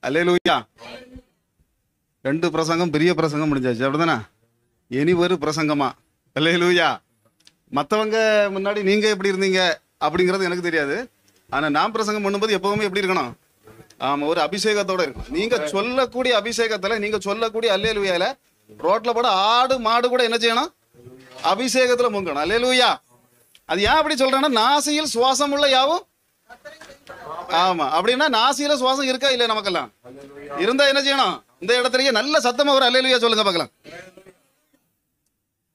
அல்லேலூயா. 2 பிரசங்கம் பெரிய பிரசங்கம் முடிஞ்சாச்சு, அப்படிதானே? இனி ஒரு பிரசங்கமா? அல்லேலூயா. மற்றவங்க முன்னாடி நீங்க எப்படி இருந்தீங்க அப்படிங்கிறது எனக்கு தெரியாது. ஆனா நான் பிரசங்கம் பண்ணும்போது எப்பவுமே எப்படி இருக்கணும்? ஆமா, ஒரு அபிஷேகத்தோட இருக்கும். நீங்க சொல்லக்கூடிய அபிஷேகத்துல, நீங்க சொல்லக்கூடிய அல்லேலூயால ரோட்ல போட ஆடு மாடு கூட என்ன செய்யணும்? அபிஷேகத்துல முங்கணும். அல்லேலூயா. அது ஏன் அப்படி சொல்றேன்னா, நாசியில் சுவாசம் உள்ள யாவும். ஆமா, அப்படின்னா நாசியில சுவாசம் இருக்கா இல்லையா? நமக்கெல்லாம் இருந்தா என்ன செய்யணும்? இந்த இடத்துலயே நல்ல சத்தமா ஒரு அல்லேலூயா சொல்லுங்க பார்க்கலாம்.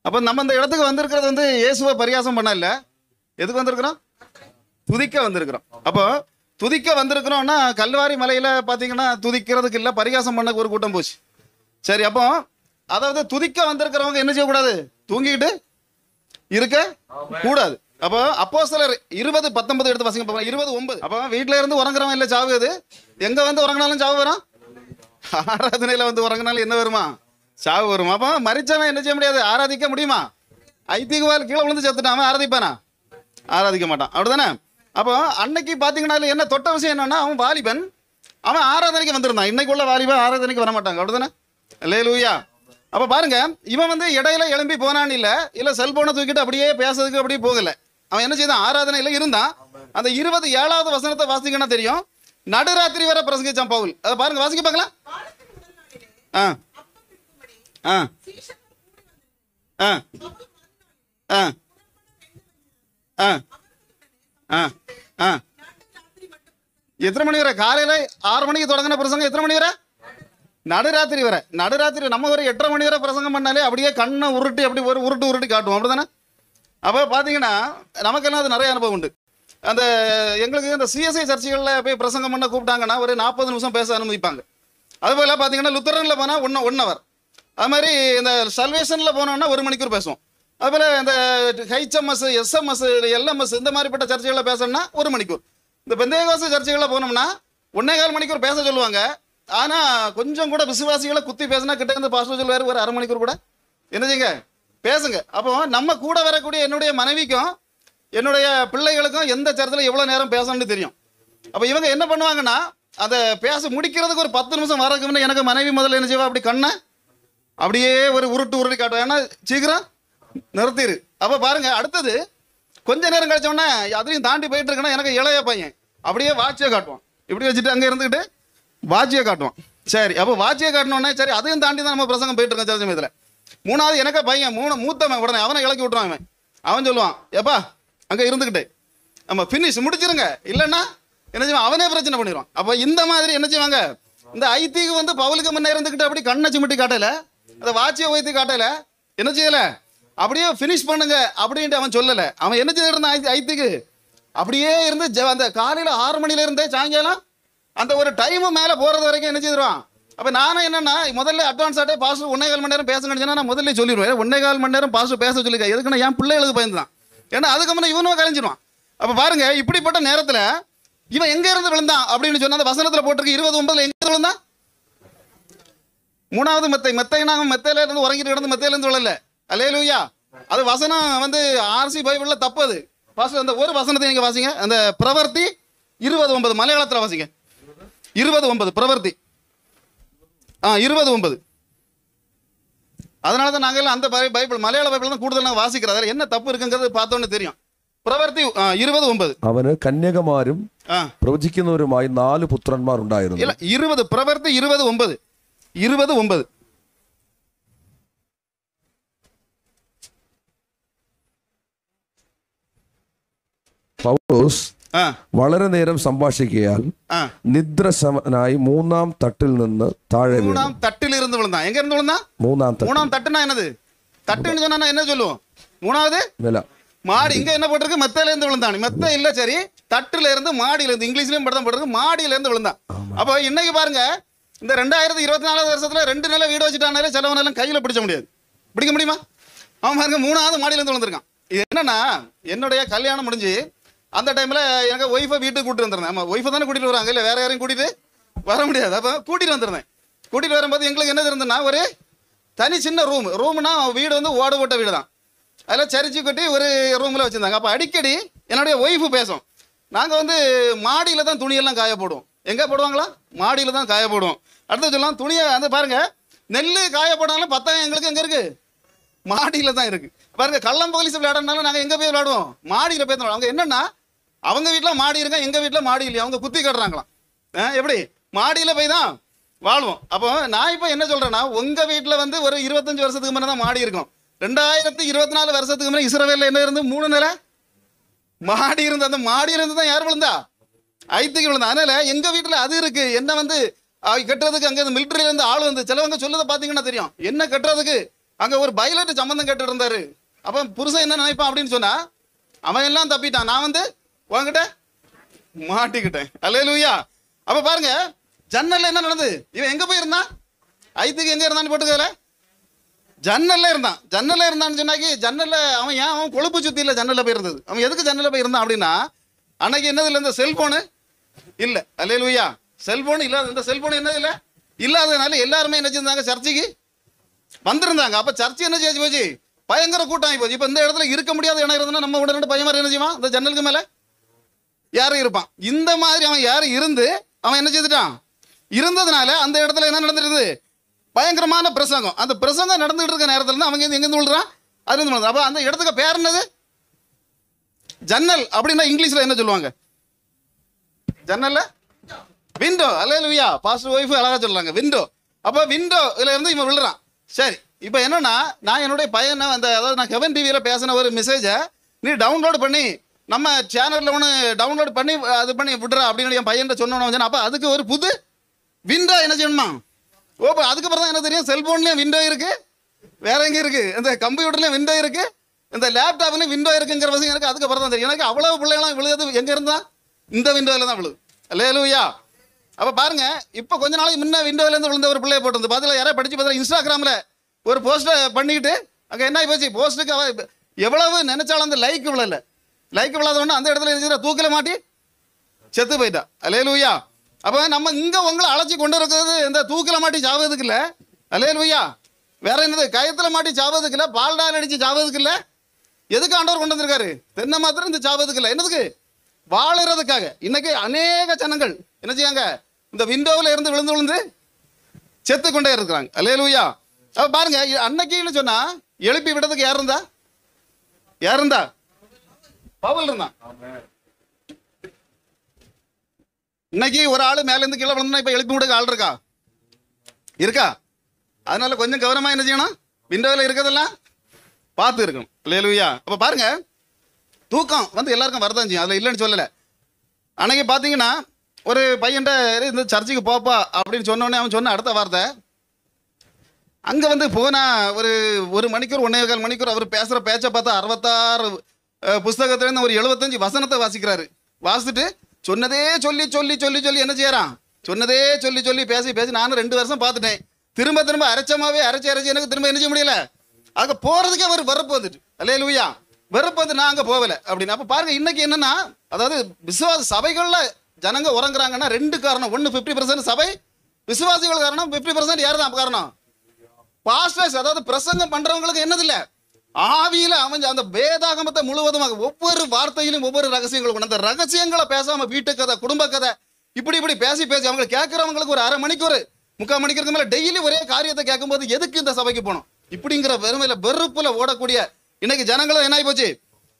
அப்ப நம்ம இந்த இடத்துக்கு வந்திருக்கிறது வந்து இயேசுவை பரியாசம் பண்ண இல்ல. எதுக்கு வந்திருக்கிறோம்? துதிக்க வந்திருக்கிறோம். அப்போ துதிக்க வந்திருக்கிறோம்னா, கல்வாரி மலையில பாத்தீங்கன்னா துதிக்கிறதுக்கு இல்ல, பரிகாசம் பண்ண ஒரு கூட்டம் போச்சு. சரி, அப்போ அதாவது துதிக்க வந்திருக்கிறவங்க என்ன செய்யக்கூடாது? தூங்கிக்கிட்டு இருக்க கூடாது. அப்போ அப்போஸ்தலர் 20:19 எடுத்து வாசிங்க பாருங்க. 20:9. அப்போ வீட்டுல இருந்து உறங்குறவன் இல்ல சாவு. அது எங்க வந்து உறங்கினாலும் சாவு வரும். ஆராதனையில வந்து உறங்கினாலும் என்ன வருமா? சாவு வரும். அப்போ மரிச்சவன் என்ன செய்ய முடியாது? ஆராதிக்க முடியுமா? ஐத்திகவால் கீழே விழுந்து செத்துட்டான், ஆராதிப்பானா? ஆராதிக்க மாட்டான், அப்படிதானே? அப்போ அன்னைக்கு பாத்தீங்கன்னா என்ன தொட்ட விஷயம் என்னன்னா, அவன் வாலிபன், அவன் ஆராதனைக்கு வந்திருந்தான். இன்னைக்கு உள்ள வாலிபன் ஆராதனைக்கு வர மாட்டாங்க, அப்படிதானே? அல்லேலூயா. அப்ப பாருங்க, இவன் வந்து இடையில எழும்பி போனான்னு இல்ல செல்போனை தூக்கிட்டு அப்படியே பேசுறதுக்கு அப்படியே போகல. அவன் என்ன செய்தான்? ஆராதனையில இருந்தான். அந்த 27வது வசனத்தை வாசிங்கன்னா தெரியும். நடுராத்திரி வரை பிரசங்கிச்சான் பவுல். அதை பாருங்க, வாசிக்க பார்க்கலாம். ஆ ஆ ஆ ஆ ஆ ஆ ஆ எத்தனை மணி வரை? காலையில 6 மணிக்கு தொடங்கின பிரசங்கம் எத்தனை மணி வரை? நடுராத்திரி வரை. நடுராத்திரி நம்ம ஒரு 8:30 மணி வரை பிரசங்கம் பண்ணாலே அப்படியே கண்ணை உருட்டி அப்படி ஒரு உருட்டி காட்டுவோம், அப்படிதானே? அப்போ பார்த்தீங்கன்னா நமக்கெல்லாம் அது நிறைய அனுபவம் உண்டு. அந்த எங்களுக்கு இந்த சிஎஸ்ஐ சர்ச்சைகளில் போய் பிரசங்கம் பண்ண கூப்பிட்டாங்கன்னா ஒரு 40 நிமிஷம் பேச அனுமதிப்பாங்க. அதுபோல் பார்த்தீங்கன்னா லுத்தரனில் போனால் 1 hour. அது மாதிரி இந்த சல்வேஷனில் போனோம்னா 1 மணிக்கூர் பேசுவோம். அதுபோல் இந்த ஹெச்எம்எஸ், எஸ்எம்எஸ், எல்எம்எஸ் இந்த மாதிரிப்பட்ட சர்ச்சைகளில் பேசணும்னா 1 மணிக்கூர். இந்த பெந்தேகோஸ்து சர்ச்சைகளில் போனோம்னா 1.25 மணிக்கூர் பேச சொல்லுவாங்க. ஆனால் கொஞ்சம் கூட விசுவாசிகளை குத்தி பேசினா கிட்ட இருந்து பாஸ்டர் சொல்லுவார், ஒரு 1/2 மணிக்கூர் கூட என்ன செய்யுங்க, பேசுங்க. அப்போ நம்ம கூட வரக்கூடிய என்னுடைய மனைவிக்கும் என்னுடைய பிள்ளைகளுக்கும் எந்த சர்ச்சில் எவ்வளோ நேரம் பேசணும்னு தெரியும். அப்போ இவங்க என்ன பண்ணுவாங்கன்னா, அதை பேச முடிக்கிறதுக்கு ஒரு 10 நிமிஷம் வரக்கு முன்னே எனக்கு மனைவி முதல்ல என்ன செய்வா, அப்படி கண்ணை அப்படியே ஒரு உருட்டி காட்டுவேன். ஏன்னா சீக்கிரம் நிறுத்திடு. அப்போ பாருங்க, அடுத்தது கொஞ்ச நேரம் கழிச்சோடனே அதையும் தாண்டி போயிட்டு இருக்கேன்னா எனக்கு இளைய பையன் அப்படியே வாட்சியை காட்டுவான். இப்படி வச்சுட்டு அங்கே இருந்துக்கிட்டு வாட்சியை காட்டுவான். சரி, அப்போ வாட்சியை காட்டணுன்னே சரி, அதையும் தாண்டி தான் நம்ம பிரசங்கம் போயிட்டு இருக்கோம் சில சமயத்தில். 3வது எனக்கு பையன் மூத்தவன், உடனே அவனை இலக்கி விட்டுருவான். அவன் சொல்லுவான், எப்பா அங்கே இருந்துக்கிட்டே நம்ம ஃபினிஷ் முடிச்சிருங்க, இல்லைன்னா என்ன செய்வான், அவனே பிரச்சனை பண்ணிடுவான். அப்போ இந்த மாதிரி என்ன செய்வாங்க, இந்த ஐத்திக்கு வந்து பவுலுக்கு முன்னே இருந்துக்கிட்டு அப்படி கண்ணை சிமிட்டி காட்டல, அந்த வாட்சியை வைத்து காட்டல, என்ன செய்யல, அப்படியே ஃபினிஷ் பண்ணுங்க அப்படின்ட்டு அவன் சொல்லலை. அவன் என்ன செய்ய இருந்தான் ஐத்திக்கு? அப்படியே இருந்து அந்த காலையில் 6 மணில இருந்தே சாயங்காலம் அந்த ஒரு டைமு மேலே போகிறது வரைக்கும் என்ன செய்திருவான். அப்போ நானும் என்னன்னா, முதல்ல அட்வான்ஸ் ஆகிட்டே பாஸ்டர் 1.25 மணி நேரம் பேச நினச்சேன்னா நான் முதல்ல சொல்லிடுவேன். 1.25 மணி நேரம் பாஸ்டர் பேச சொல்லியிருக்கேன். எதுக்குன்னா என் பிள்ளைகளுக்கு பயந்து தான். ஏன்னா அதுக்கு முன்னே இவனும் கலைஞ்சிடுவான். அப்போ பாருங்க, இப்படிப்பட்ட நேரத்தில் இவன் எங்கே இருந்து விழுந்தான் அப்படின்னு சொன்னால் அந்த வசனத்தில் போட்டிருக்கு 29 எங்கே விழுந்தான்? 3வது மெத்தைனாங்க மெத்தையில இருந்து உறங்கிட்டு கிடந்து மெத்தையிலேருந்து விழல. அல்லேலூயா. அது வசனம் வந்து ஆர்சி பைபிளில் தப்பது. பாஸ்டர் அந்த ஒரு வசனத்தை நீங்கள் வாசிங்க, அந்த பிரவர்த்தி 20:9 மலையாளத்தில் வாசிங்க. 20:9 பிரவர்த்தி 20:9. அதனால தான் நாங்கள் அந்த பைபிள் மலையாள பைபிள் தான் கூடுதல் நாங்கள் வாசிக்கிறோம். அதில் என்ன தப்பு இருக்குங்கிறது பார்த்தோன்னு தெரியும். പ്രവൃത്തി 20:9 അവന് കന്യകമാരും പ്രവചിക്കുന്നവരുമായി 4 പുത്രന്മാർ ഉണ്ടായിരുന്നു. ഇല്ല 20 പ്രവൃത്തി 20:9 പൗലോസ് വളരെ നേരം സംഭാഷിക്കയാൽ നിദ്രശമനായി 3-ാം തട്ടിൽ നിന്ന് താഴെ വീണു. 3-ാം തട്ടിലിരുന്ന് വിളുന്നാ. എங்க இருந்து விழுந்தா? 3-ாம் தட்டு. 3-ாம் தட்டுனா என்னது? தட்டுன்னு சொன்னா என்ன சொல்லுவோம்? 3வது நில மாடி. இங்க என்ன போட்டிருக்கு? மெத்தையில இருந்து விழுந்தான். மெத்தை இல்ல, சரி, தட்டுல இருந்து மாடியில இருந்து, இங்கிலீஷ்லயும் படம் போட்டிருக்கு, மாடியில இருந்து விழுந்தான். அப்போ இன்னைக்கு பாருங்க, இந்த 2024 வருஷத்துல 2 நிலை வீடு வச்சுட்டானாலே சிலவனெல்லாம் கையில பிடிச்ச முடியாது. பிடிக்க முடியுமா? அவன் பாருங்க 3வது மாடியில இருந்து விழுந்திருக்கான். இது என்னன்னா, என்னுடைய கல்யாணம் முடிஞ்சு அந்த டைம்ல எனக்கு ஒய்ஃபை வீட்டுக்கு கூட்டிட்டு வந்திருந்தேன். ஆமா, ஒய்ஃபை தானே கூட்டிட்டு வராங்க, இல்ல வேற யாரையும் கூட்டிட்டு வர முடியாது. அப்போ கூட்டிட்டு வந்திருந்தேன். கூட்டிட்டு வரும்போது எங்களுக்கு என்ன இருந்ததுன்னா, ஒரு தனி சின்ன ரூம்னா வீடு வந்து ஓடு போட்ட வீடு தான். அதில் சரிச்சு கட்டி ஒரு ரூமில் வச்சுருந்தாங்க. அப்போ அடிக்கடி என்னுடைய ஒய்ஃபு பேசும், நாங்கள் வந்து மாடியில் தான் துணியெல்லாம் காய போடுவோம். எங்கே போடுவாங்களா? மாடியில் தான் காய போடுவோம். அடுத்து சொல்லலாம் துணியை அந்த பாருங்க, நெல் காய போடாலும் பத்தாயம் எங்களுக்கு எங்கே இருக்கு? மாடியில் தான் இருக்கு. பாருங்க, கள்ளம் போலீஸ் விளையாடுறதுனால நாங்கள் எங்கே போய் விளையாடுவோம்? மாடியில் போய் அவங்க என்னன்னா அவங்க வீட்டில் மாடி இருக்கா, எங்கள் வீட்டில் மாடி இல்லையா, அவங்க குத்தி கட்டுறாங்களாம். எப்படி மாடியில் போய் தான் வாழ்வோம். அப்போ நான் இப்போ என்ன சொல்கிறேன்னா, உங்கள் வீட்டில் வந்து ஒரு 25 வருஷத்துக்கு முன்னே தான் மாடி இருக்கும். 2024 வருஷத்துக்கு முன்னே இஸ்ரவேலில் என்ன இருந்து 3 நிலை மாடி இருந்து, அந்த மாடியிலிருந்து தான் யார் விழுந்தா? ஐத்துக்கு விழுந்தா. அதனால எங்கள் வீட்டில் அது இருக்கு. என்ன வந்து கட்டுறதுக்கு அங்கே மிலிட்டரியிலேருந்து ஆள் வந்து சிலவங்க சொல்லதை பார்த்தீங்கன்னா தெரியும். என்ன கட்டுறதுக்கு அங்கே ஒரு பைலட் சம்மந்தம் கேட்டு இருந்தாரு. அப்போ புருஷன் என்ன நினைப்பான் அப்படின்னு சொன்னா, அவன் எல்லாம் தப்பிட்டான், நான் வந்து உங்ககிட்ட மாட்டிக்கிட்டேன். அல்லேலூயா. அப்போ பாருங்க, ஜன்னல்ல என்ன நடந்தது? இவன் எங்க போய் இருந்தான்? ஐத்துக்கு எங்க இருந்தான்னு போட்டுக்கல, ஜன்னல்ல இருந்தான். ஜன்னல்ல இருந்தான்னு சொன்னாக்கி ஜன்னல்ல அவன் ஏன் அவன் கொழுப்பு சுத்தி இல்லை, ஜன்னல்ல போய் இருந்தது. அவன் எதுக்கு ஜன்னல்ல போய் இருந்தான் அப்படின்னா, அன்னைக்கு என்னது இல்லை, இந்த செல்போனு இல்லை. அல்லேலூயா. செல்போன் இல்லாத, இந்த செல்போன் என்னது இல்லை இல்லாததுனால எல்லாருமே என்ன செஞ்சாங்க, சர்ச்சைக்கு வந்திருந்தாங்க. அப்ப சர்ச்சை என்ன செய்ய போச்சு, பயங்கர கூட்டம் ஆகி போச்சு. இப்ப இந்த இடத்துல இருக்க முடியாத இடம் இருந்ததுன்னா நம்ம உடனே பயமா என்ன செய்வான், இந்த ஜன்னலுக்கு மேல யாரும் இருப்பான். இந்த மாதிரி அவன் யாரும் இருந்து அவன் என்ன செய்துட்டான், இருந்ததுனால அந்த இடத்துல என்ன நடந்துருது, பயங்கரமான பிரசங்கம். அந்த பிரசங்கம் நடந்துகிட்டு இருக்க நேரத்துல அவங்க எங்க விழுறான், அது அப்ப அந்த இடத்துக்கு பேர் என்னது, ஜன்னல். அப்படின்னா இங்கிலீஷ்ல என்ன சொல்லுவாங்க, ஜன்னல்ல விண்டோ. அல்லேலூயா. பாஸ்டர் ஒய்ஃப் அழகா சொல்றாங்க விண்டோ. அப்ப விண்டோல இருந்து இவன் விழுறான். சரி, இப்போ என்னன்னா, நான் என்னுடைய பையனை அந்த அதாவது நான் ஹெவன் டிவியில் பேசின ஒரு மெசேஜை நீ டவுன்லோட் பண்ணி நம்ம சேனலில் ஒன்று டவுன்லோட் பண்ணி அது பண்ணி விட்றா அப்படின்னு என் பையன் சொன்னோன்னு, அப்போ அதுக்கு ஒரு புது விண்டோ என்ன செய்யணுமா ஓப்பன். அதுக்கப்புறம் தான் என்ன தெரியும், செல்ஃபோன்லேயும் விண்டோ இருக்குது, வேற எங்கே இருக்குது, இந்த கம்ப்யூட்டர்லேயும் விண்டோ இருக்குது, இந்த லேப்டாப்லேயும் விண்டோ இருக்குங்கிற விஷயம் எனக்கு அதுக்கப்புறம் தான் தெரியும். எனக்கு அவ்வளோ பிள்ளைகளாம் விழுது எங்கே இருந்தா, இந்த விண்டோவில் தான் விழுது. அல்லேலூயா. அப்போ பாருங்க, இப்போ கொஞ்ச நாளைக்கு முன்ன விண்டோவிலேருந்து விழுந்த ஒரு பிள்ளைய போட்டு பதில் யாராவது படித்து பார்த்தா இன்ஸ்டாகிராமில் ஒரு போஸ்ட்டை பண்ணிக்கிட்டு அங்கே என்ன போச்சு, போஸ்ட்டுக்கு அவ எவ்வளவு நினைச்சாலும் அந்த லைக் விழல, லைக் விழாதவொன்னு அந்த இடத்துல இருக்கிற தூக்கில மாட்டி செத்து போயிட்டா. அல்லேலூயா. அப்போ நம்ம இங்கே உங்களை அழைச்சி கொண்டு இருக்கிறது இந்த தூக்கில மாட்டி சாவதுக்கு இல்லை. அல்லேலூயா. வேற என்னது, கயத்தில் மாட்டி சாவதுக்கு இல்லை, பால்டால் அடித்து சாவதுக்கு இல்லை. எதுக்கு ஆண்டவர் கொண்டு வந்திருக்காரு, தென்னை மாத்திரம் இந்த சாவதுக்கு இல்லை, என்னதுக்கு, வாழறதுக்காக. இன்னைக்கு அநேக ஜனங்கள் என்ன செய்யாங்க, இந்த விண்டோவில் இருந்து விழுந்து விழுந்து செத்து கொண்டே இருக்கிறாங்க. அல்லேலூயா. அப்ப பாருங்க, அன்னைக்குன்னு சொன்னா எழுப்பி விடுறதுக்கு யார் இருந்தா, யார் இருந்தா, பவுல் இருந்தான். இன்னைக்கு ஒரு ஆளு மேல இருந்து கீழே விழுந்தா இப்ப எழுப்பி விடுக்க ஆள் இருக்கா, இருக்கா? அதனால கொஞ்சம் கவனமா என்ன செய்யணும், விண்டோவில் இருக்கிறதெல்லாம் பார்த்து இருக்கணும். அல்லேலூயா. அப்ப பாருங்க, தூக்கம் வந்து எல்லாருக்கும் வரதான் செய்யும், அதில் இல்லைன்னு சொல்லலை. அன்னைக்கு பார்த்தீங்கன்னா ஒரு பையன்ட்ட இந்த சர்ச்சுக்கு போப்பா அப்படின்னு சொன்னோடனே அவன் சொன்ன அடுத்த வார்த்தை, அங்கே வந்து போனால் ஒரு மணிக்கூர் 1.25 மணிக்கூர் அவர் பேசுகிற பேச்சை பார்த்தா 66 புஸ்தகத்துலேருந்து ஒரு 75 வசனத்தை வாசிக்கிறாரு. வாசிச்சுட்டு சொன்னதே சொல்லி சொல்லி சொல்லி சொல்லி என்ன செய்யறான், சொன்னதே சொல்லி சொல்லி பேசி பேசி நானும் 2 வருஷம் பார்த்துட்டேன். திரும்ப திரும்ப அரைச்சமாவே அரைச்சி எனக்கு திரும்ப என்ன செய்ய முடியல, அங்கே போகிறதுக்கே ஒரு வெறுப்பு வந்துட்டு. அல்லேலூயா. வெறுப்பு வந்து நான் அங்கே போகலை அப்படின்னு. அப்போ பாருங்க, இன்னைக்கு என்னன்னா, அதாவது விசுவாச சபைகளில் ஜனங்க உறங்குறாங்கன்னா 2 காரணம். 1 50% சபை விசுவாசிகள் காரணம், 50% யார் தான் காரணம், பாஸ்டர்ஸ். அதாவது பிரசங்கம் பண்றவங்களுக்கு என்னது இல்லை, ஆவியில அமைஞ்ச அந்த வேதாகமத்தை முழுவதுமாக ஒவ்வொரு வார்த்தையிலும் ஒவ்வொரு ரகசியங்களும், அந்த ரகசியங்களை பேசாம வீட்டு கதை குடும்ப கதை இப்படி இப்படி பேசி பேசி அவங்க கேட்கறவங்களுக்கு ஒரு 1/2 மணிக்கூர் 3/4 மணிக்கு மேல டெய்லி ஒரே காரியத்தை கேட்கும்போது எதுக்கு இந்த சபைக்கு போகணும் இப்படிங்கிற வெறுமையில வெறுப்புல ஓடக்கூடிய இன்னைக்கு ஜனங்களும் என்ன ஆகி போச்சு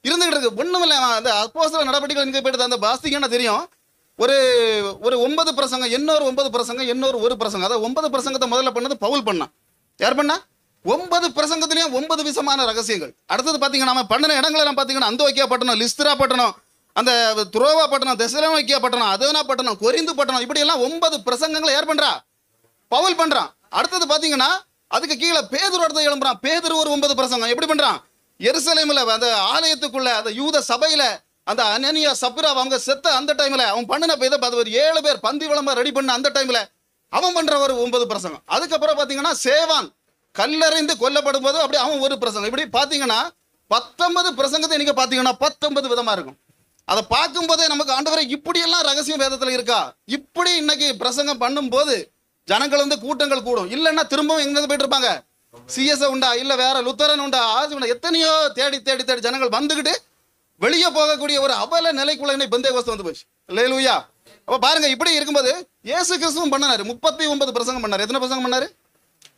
இருந்துகிட்டு இருக்கு. ஒண்ணும் இல்லை, அந்த அப்போஸ்தலர் நடவடிக்கைகள் இங்கே போயிட்டு அந்த வாசிங்கன்னா தெரியும், ஒரு 9 பிரசங்கம், இன்னொரு 9 பிரசங்கம், இன்னொரு 1 பிரசங்கம். அதாவது 9 பிரசங்கத்தை முதல்ல பண்ணது பவுல் பண்ணான். யார் பண்ணா? 9 பிரசங்கத்திலையும் 9 விதமான ரகசியங்கள். அடுத்தது பார்த்தீங்கன்னா நம்ம பண்ணின இடங்களெல்லாம் பார்த்தீங்கன்னா அந்தோக்கியா பட்டணம், லிஸ்திரா பட்டணம், அந்த துரோவா பட்டணம், தெசலோனிக்கா பட்டணம், அதோனா பட்டணம், கொரிந்து பட்டணம், இப்படி எல்லாம் 9 பிரசங்கங்களை யார் பண்றா? பவுல் பண்றான். அடுத்தது பார்த்தீங்கன்னா அதுக்கு கீழே பேதுரு அடுத்து எழும்புறான். பேதுரு ஒரு 9 பிரசங்கம் எப்படி பண்றான்? எருசலேமில் அந்த ஆலயத்துக்குள்ள அந்த யூத சபையில அந்த அனனியா சப்ரா அவங்க செத்த அந்த டைம்ல அவன் பண்ணின இதை ஒரு 7 பேர் பந்தி விளம்ப ரெடி பண்ண அந்த டைம்ல அவன் பண்ற ஒரு 9 பிரசங்கம். அதுக்கப்புறம் பாத்தீங்கன்னா சேவான் கல்லறைந்து கொல்லப்படும் போது அப்படி அவன் ஒரு பிரசங்கம். இப்படி பாத்தீங்கன்னா 19 பிரசங்கத்தை நீங்க பாத்தீங்கன்னா 19 விதமா இருக்கும். அதை பார்க்கும் போதே நமக்கு ஆண்டவரை இப்படி எல்லாம் ரகசியம் வேதத்துல இருக்கா, இப்படி இன்னைக்கு பிரசங்கம் பண்ணும் போது ஜனங்கள் வந்து கூட்டங்கள் கூடும். இல்லைன்னா திரும்பவும் எங்க போயிட்டு இருப்பாங்க, சிஎஸ் உண்டா இல்ல வேற லுத்தரன் உண்டா ஆஜ் உண்டா, எத்தனையோ தேடி தேடி தேடி ஜனங்கள் வந்துகிட்டு வெளியே போகக்கூடிய ஒரு அவல நிலைக்குள்ள பெந்தேகோஸ்து வந்து போச்சு. அல்லேலூயா. அப்ப பாருங்க, இப்படி இருக்கும்போது இயேசு கிறிஸ்துவும் பண்ணாரு. 39 பிரசங்கம் பண்ணாரு. எத்தனை பிரசங்கம் பண்ணாரு?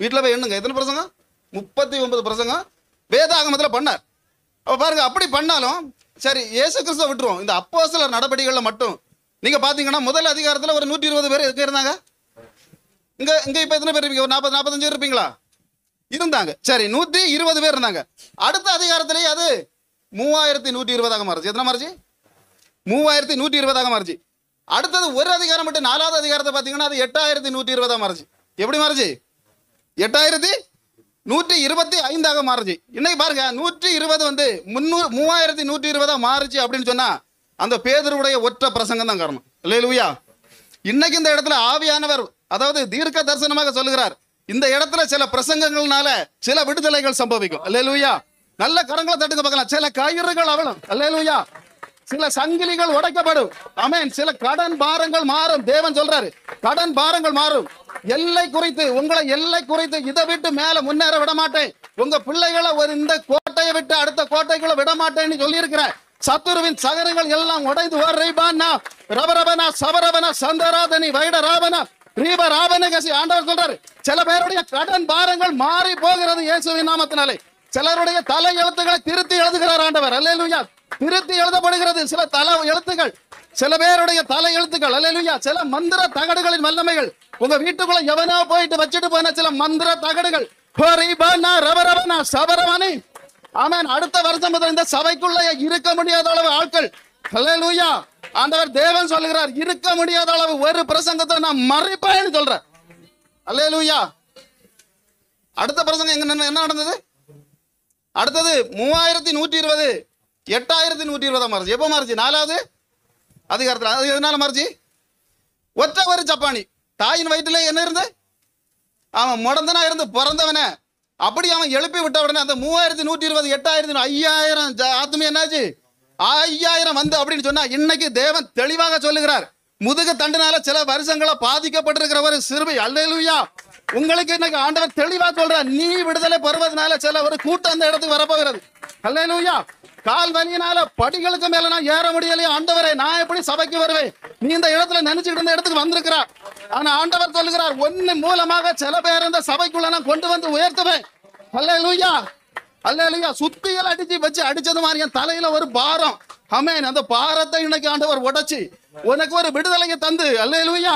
வீட்டில் போய் எண்ணுங்க, எத்தனை பிரசங்கம்? 39 பிரசங்கம் வேதாகமத்தில் பண்ணார். அப்ப பாருங்க, அப்படி பண்ணாலும் சரி, இயேசு கிறிஸ்துவை விட்டுருவோம். இந்த அப்போஸ்தலர் நடபடிகளில் மட்டும் நீங்க பாத்தீங்கன்னா முதல் அதிகாரத்தில் ஒரு 120 பேர் இருந்தாங்க. இங்க இப்ப எத்தனை பேர் இருப்பீங்க? ஒரு 40-45 இருப்பீங்களா? இருந்தாங்க. சரி, 120 பேர் இருந்தாங்க. அடுத்த அதிகாரத்திலேயே அது 3120 மாறுச்சு. எத்தனை மாறுச்சு? 3120 மாறுச்சு. அடுத்தது ஒரு அதிகாரம் மட்டும், 4வது அதிகாரத்தை பார்த்தீங்கன்னா அது 8120 மாறுச்சு. எப்படி மாறுச்சு? 8125 மாறுச்சு. இன்னைக்கு பாருங்க, 120 வந்து 3120 மாறுச்சு அப்படின்னு சொன்னா அந்த பேதுருவுடைய ஒற்ற பிரசங்கம் தான் காரணம். அல்லேலூயா. இன்னைக்கு இந்த இடத்துல ஆவியானவர், அதாவது தீர்க்க தரிசனமாக சொல்லுகிறார், இந்த இடத்துல சில பிரசங்கங்கள்னால சில விடுதலைகள் சம்பவிக்கும். அல்லேலூயா. நல்ல கரங்களை தட்டுங்க பார்க்கலாம். சில கயிறுகள் அவளும். அல்லேலூயா. சில சங்கிலிகள் உடைக்கப்படும். ஆமென். சில கடன் பாரங்கள் மாறும். தேவன் சொல்றாரு, கடன் பாரங்கள் மாறும். எல்லை குறித்து, உங்களை எல்லை குறித்து இதை விட்டு மேல முன்னேற விட மாட்டேன், உங்க பிள்ளைகளை ஒரு இந்த கோட்டையை விட்டு அடுத்த கோட்டைக்குள்ள விட மாட்டேன்னு சொல்லி இருக்கிறேன். சத்துருவின் சகரங்கள் எல்லாம் உடைந்து ரபரபனா சபரபனா சந்தராதனி வைடராபனா ரீபராபனகசி. ஆண்டவர் சொல்றாரு, சில பேருடைய கடன் பாரங்கள் மாறி போகிறது இயேசுவின் நாமத்தினாலே. சிலருடைய தலை எழுத்துக்களை திருத்தி எழுதுகிறார் ஆண்டவர். அல்லேலூயா. திருத்தி எழுதப்படுகிறது சில தலை எழுத்துக்கள், சில பேருடைய தலை எழுத்துக்கள். அல்லேலூயா. சில மந்திர தகடுகளின் வல்லமைகள் உங்க வீட்டுக்குள்ள எவனோ போயிட்டு வச்சுட்டு போன சில மந்திர தகடுகள். ரபரபனா சபரபனி. ஆமென். அடுத்த வருஷம் முதல் இந்த சபைக்குள்ள இருக்க முடியாத அளவு ஆட்கள். அல்லேலூயா. ஆண்டவர் தேவன் சொல்லுகிறார், இருக்க முடியாத அளவு ஒரு பிரசங்கத்தை நான் மறைப்பேன்னு சொல்றேன். அல்லேலூயா. அடுத்த பிரசங்கம் என்ன நடந்தது? அடுத்தது 3120 8120 மாறுச்சு. எப்போ மாறுச்சு? 4வது அதிகாரத்தில். அது எதனால மாறுச்சு? ஒற்ற ஒரு ஜப்பானி தாயின் வயிற்றுல என்ன இருந்து அவன் முடந்தனா இருந்து பிறந்தவன அப்படி அவன் எழுப்பி விட்ட உடனே அந்த 3120 8000 5000 ஆத்மி என்னாச்சு? 5000 வந்து அப்படின்னு சொன்னா இன்னைக்கு தேவன் தெளிவாக சொல்லுகிறார், முதுகு தண்டுனால சில வருஷங்கள பாதிக்கப்பட்டிருக்கிற ஒரு சிறுமி. அல்லேலூயா. உங்களுக்கு இன்னைக்கு ஆண்டவர் தெளிவா சொல்றார், நீ விடுதலை பெறுவதனால சில ஒரு கூட்டம் அந்த இடத்துக்கு வரப்போகிறது. அல்லேலூயா. கால் வலியினால படிகளுக்கு மேல நான் ஏற முடியலையே ஆண்டவரே, நான் எப்படி சபைக்கு வருவேன்? நீ இந்த இடத்துல நினைச்சுக்கிட்டு இருந்த இடத்துக்கு வந்திருக்கிறா. ஆனா ஆண்டவர் சொல்லுகிறார், ஒன்னு மூலமாக சில பேர் இந்த சபைக்குள்ள நான் கொண்டு வந்து உயர்த்துவேன். அல்லேலூயா. அல்லேலூயா. சுத்தியல் அடிச்சு வச்சு அடிச்சது மாதிரி என் தலையில ஒரு பாரம். ஆமென். அந்த பாரத்தை இன்னைக்கு ஆண்டவர் உடைச்சு உனக்கு ஒரு விடுதலையை தந்து. அல்லேலூயா.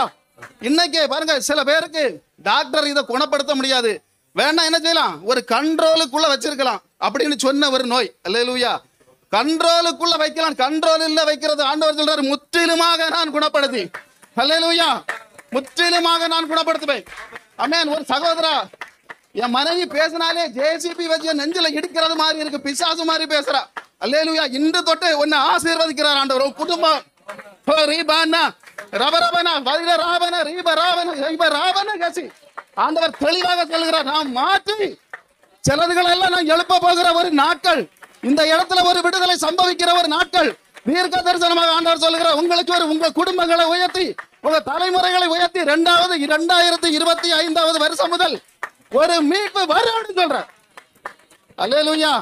இன்னைக்கு பாருங்க, சில பேருக்கு டாக்டர் இதை குணப்படுத்த முடியாது, வேணா என்ன செய்யலாம், ஒரு கண்ட்ரோலுக்குள்ள வச்சிருக்கலாம் அப்படின்னு சொன்ன ஒரு நோய். அல்லேலூயா. கண்ட்ரோலுக்குள்ள வைக்கலாம். கண்ட்ரோல் இல்ல வைக்கிறது ஆண்டவர் சொல்றாரு, முற்றிலுமாக நான் குணப்படுத்தி. அல்லேலூயா. முற்றிலுமாக நான் குணப்படுத்துவேன். ஆமென். ஒரு சகோதரா, என் மனைவி பேசினாலே ஜேசிபி வச்சு நெஞ்சில இடிக்கிறது மாதிரி இருக்கு, பிசாசு மாதிரி பேசுறா. அல்லேலூயா. இன்று தொட்டு உன்னை ஆசீர்வதிக்கிறார் ஆண்டவர். குடும்பம் ஆண்டவர் தெளிவாக சொல்லுகிறார், நான் மாற்றி சிலதுகள் எல்லாம் நான் எழுப்ப போகிற ஒரு நாட்கள், இந்த இடத்துல ஒரு விடுதலை சம்பவிக்கிற ஒரு நாட்கள். தீர்க்க தரிசனமாக ஆண்டவர் சொல்லுகிறார், உங்களுக்கு ஒரு உங்க குடும்பங்களை உயர்த்தி உங்க தலைமுறைகளை உயர்த்தி 2025 வருஷம் முதல் ஒரு மீட்பு வரும் அப்படின்னு சொல்ற. அல்லேலூயா.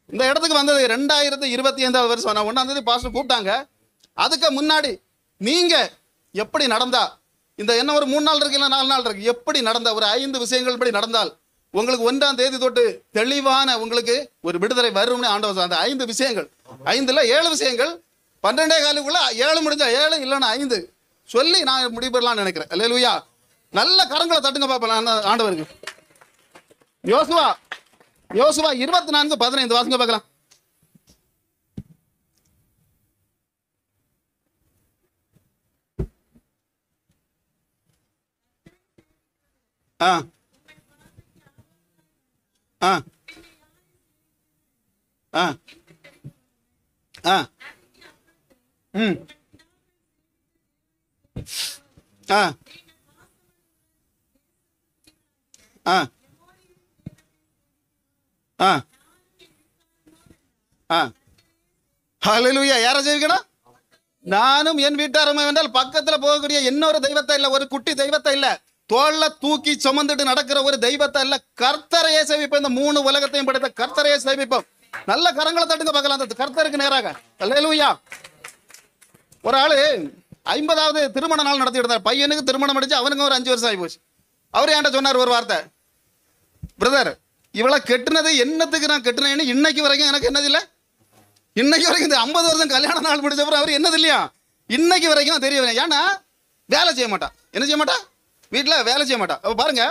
இந்த இடத்துக்கு வந்தது 2025 வருஷம். நான் 1ஆம் தேதி பாஸ்டர் கூப்பிட்டாங்க. அதுக்கு முன்னாடி நீங்க எப்படி நடந்தா, இந்த என்ன ஒரு 3 நாள் இருக்கு இல்ல 4 நாள் இருக்கு, எப்படி நடந்த ஒரு 5 விஷயங்கள் படி நடந்தால் உங்களுக்கு 1ஆம் தேதி தொட்டு தெளிவான உங்களுக்கு ஒரு விடுதலை வரும்னு ஆண்டவர். அந்த 5 விஷயங்கள், 5ல 7 விஷயங்கள் 12 காலுக்குள்ள 7 முடிஞ்சா 7 இல்லைன்னா 5 சொல்லி நான் முடிபெறலாம்னு நினைக்கிறேன். அல்லேலூயா. நல்ல கரங்களை தட்டுங்க பார்ப்பலாம் ஆண்டவருக்கு. யோசுவா 24:15 வாசிங்க பார்க்கலாம். ஆ ஆ ஆ ஆ ம் ஆ ஆ ஆ ஆ ஹல்லேலூயா. யாரை ஜெயிக்கணும்? நானும் என் வீட்டாரும் என்றால் பக்கத்துல போகக்கூடிய இன்னொரு தெய்வத்தை இல்ல, ஒரு குட்டி தெய்வத்தை இல்ல, தோல்ல தூக்கி சுமந்துட்டு நடக்கிற ஒரு தெய்வத்தை இல்ல, கர்த்தரையே சேவிப்போம். இந்த 3 உலகத்தையும் படைத்த கர்த்தரையே சேவிப்போம். நல்ல கரங்களை தட்டுங்க பார்க்கலாம் அந்த கர்த்தருக்கு நேராக. அல்லேலூயா. ஒரு ஆளு 50வது திருமண நாள் நடத்திட்டு இருந்தார். பையனுக்கு திருமணம் அடிச்சு அவனுக்கு ஒரு 5 வருஷம் ஆகி போச்சு. அவர் என்கிட்ட சொன்னார் ஒரு வார்த்தை, பிரதர் இவளை கெட்டுனது என்னத்துக்கு நான் கெட்டுனேன்னு இன்னைக்கு வரைக்கும் எனக்கு என்னது இல்லை. இன்னைக்கு வரைக்கும் இந்த 50 வருஷம் கல்யாண நாள் முடிச்ச அப்புறம் அவர் என்னது இல்லையா இன்னைக்கு வரைக்கும் தெரியவில்லை. ஏன்னா வேலை செய்ய மாட்டா. என்ன செய்ய மாட்டா? வீட்டில் வேலை செய்ய மாட்டா. அப்போ பாருங்க,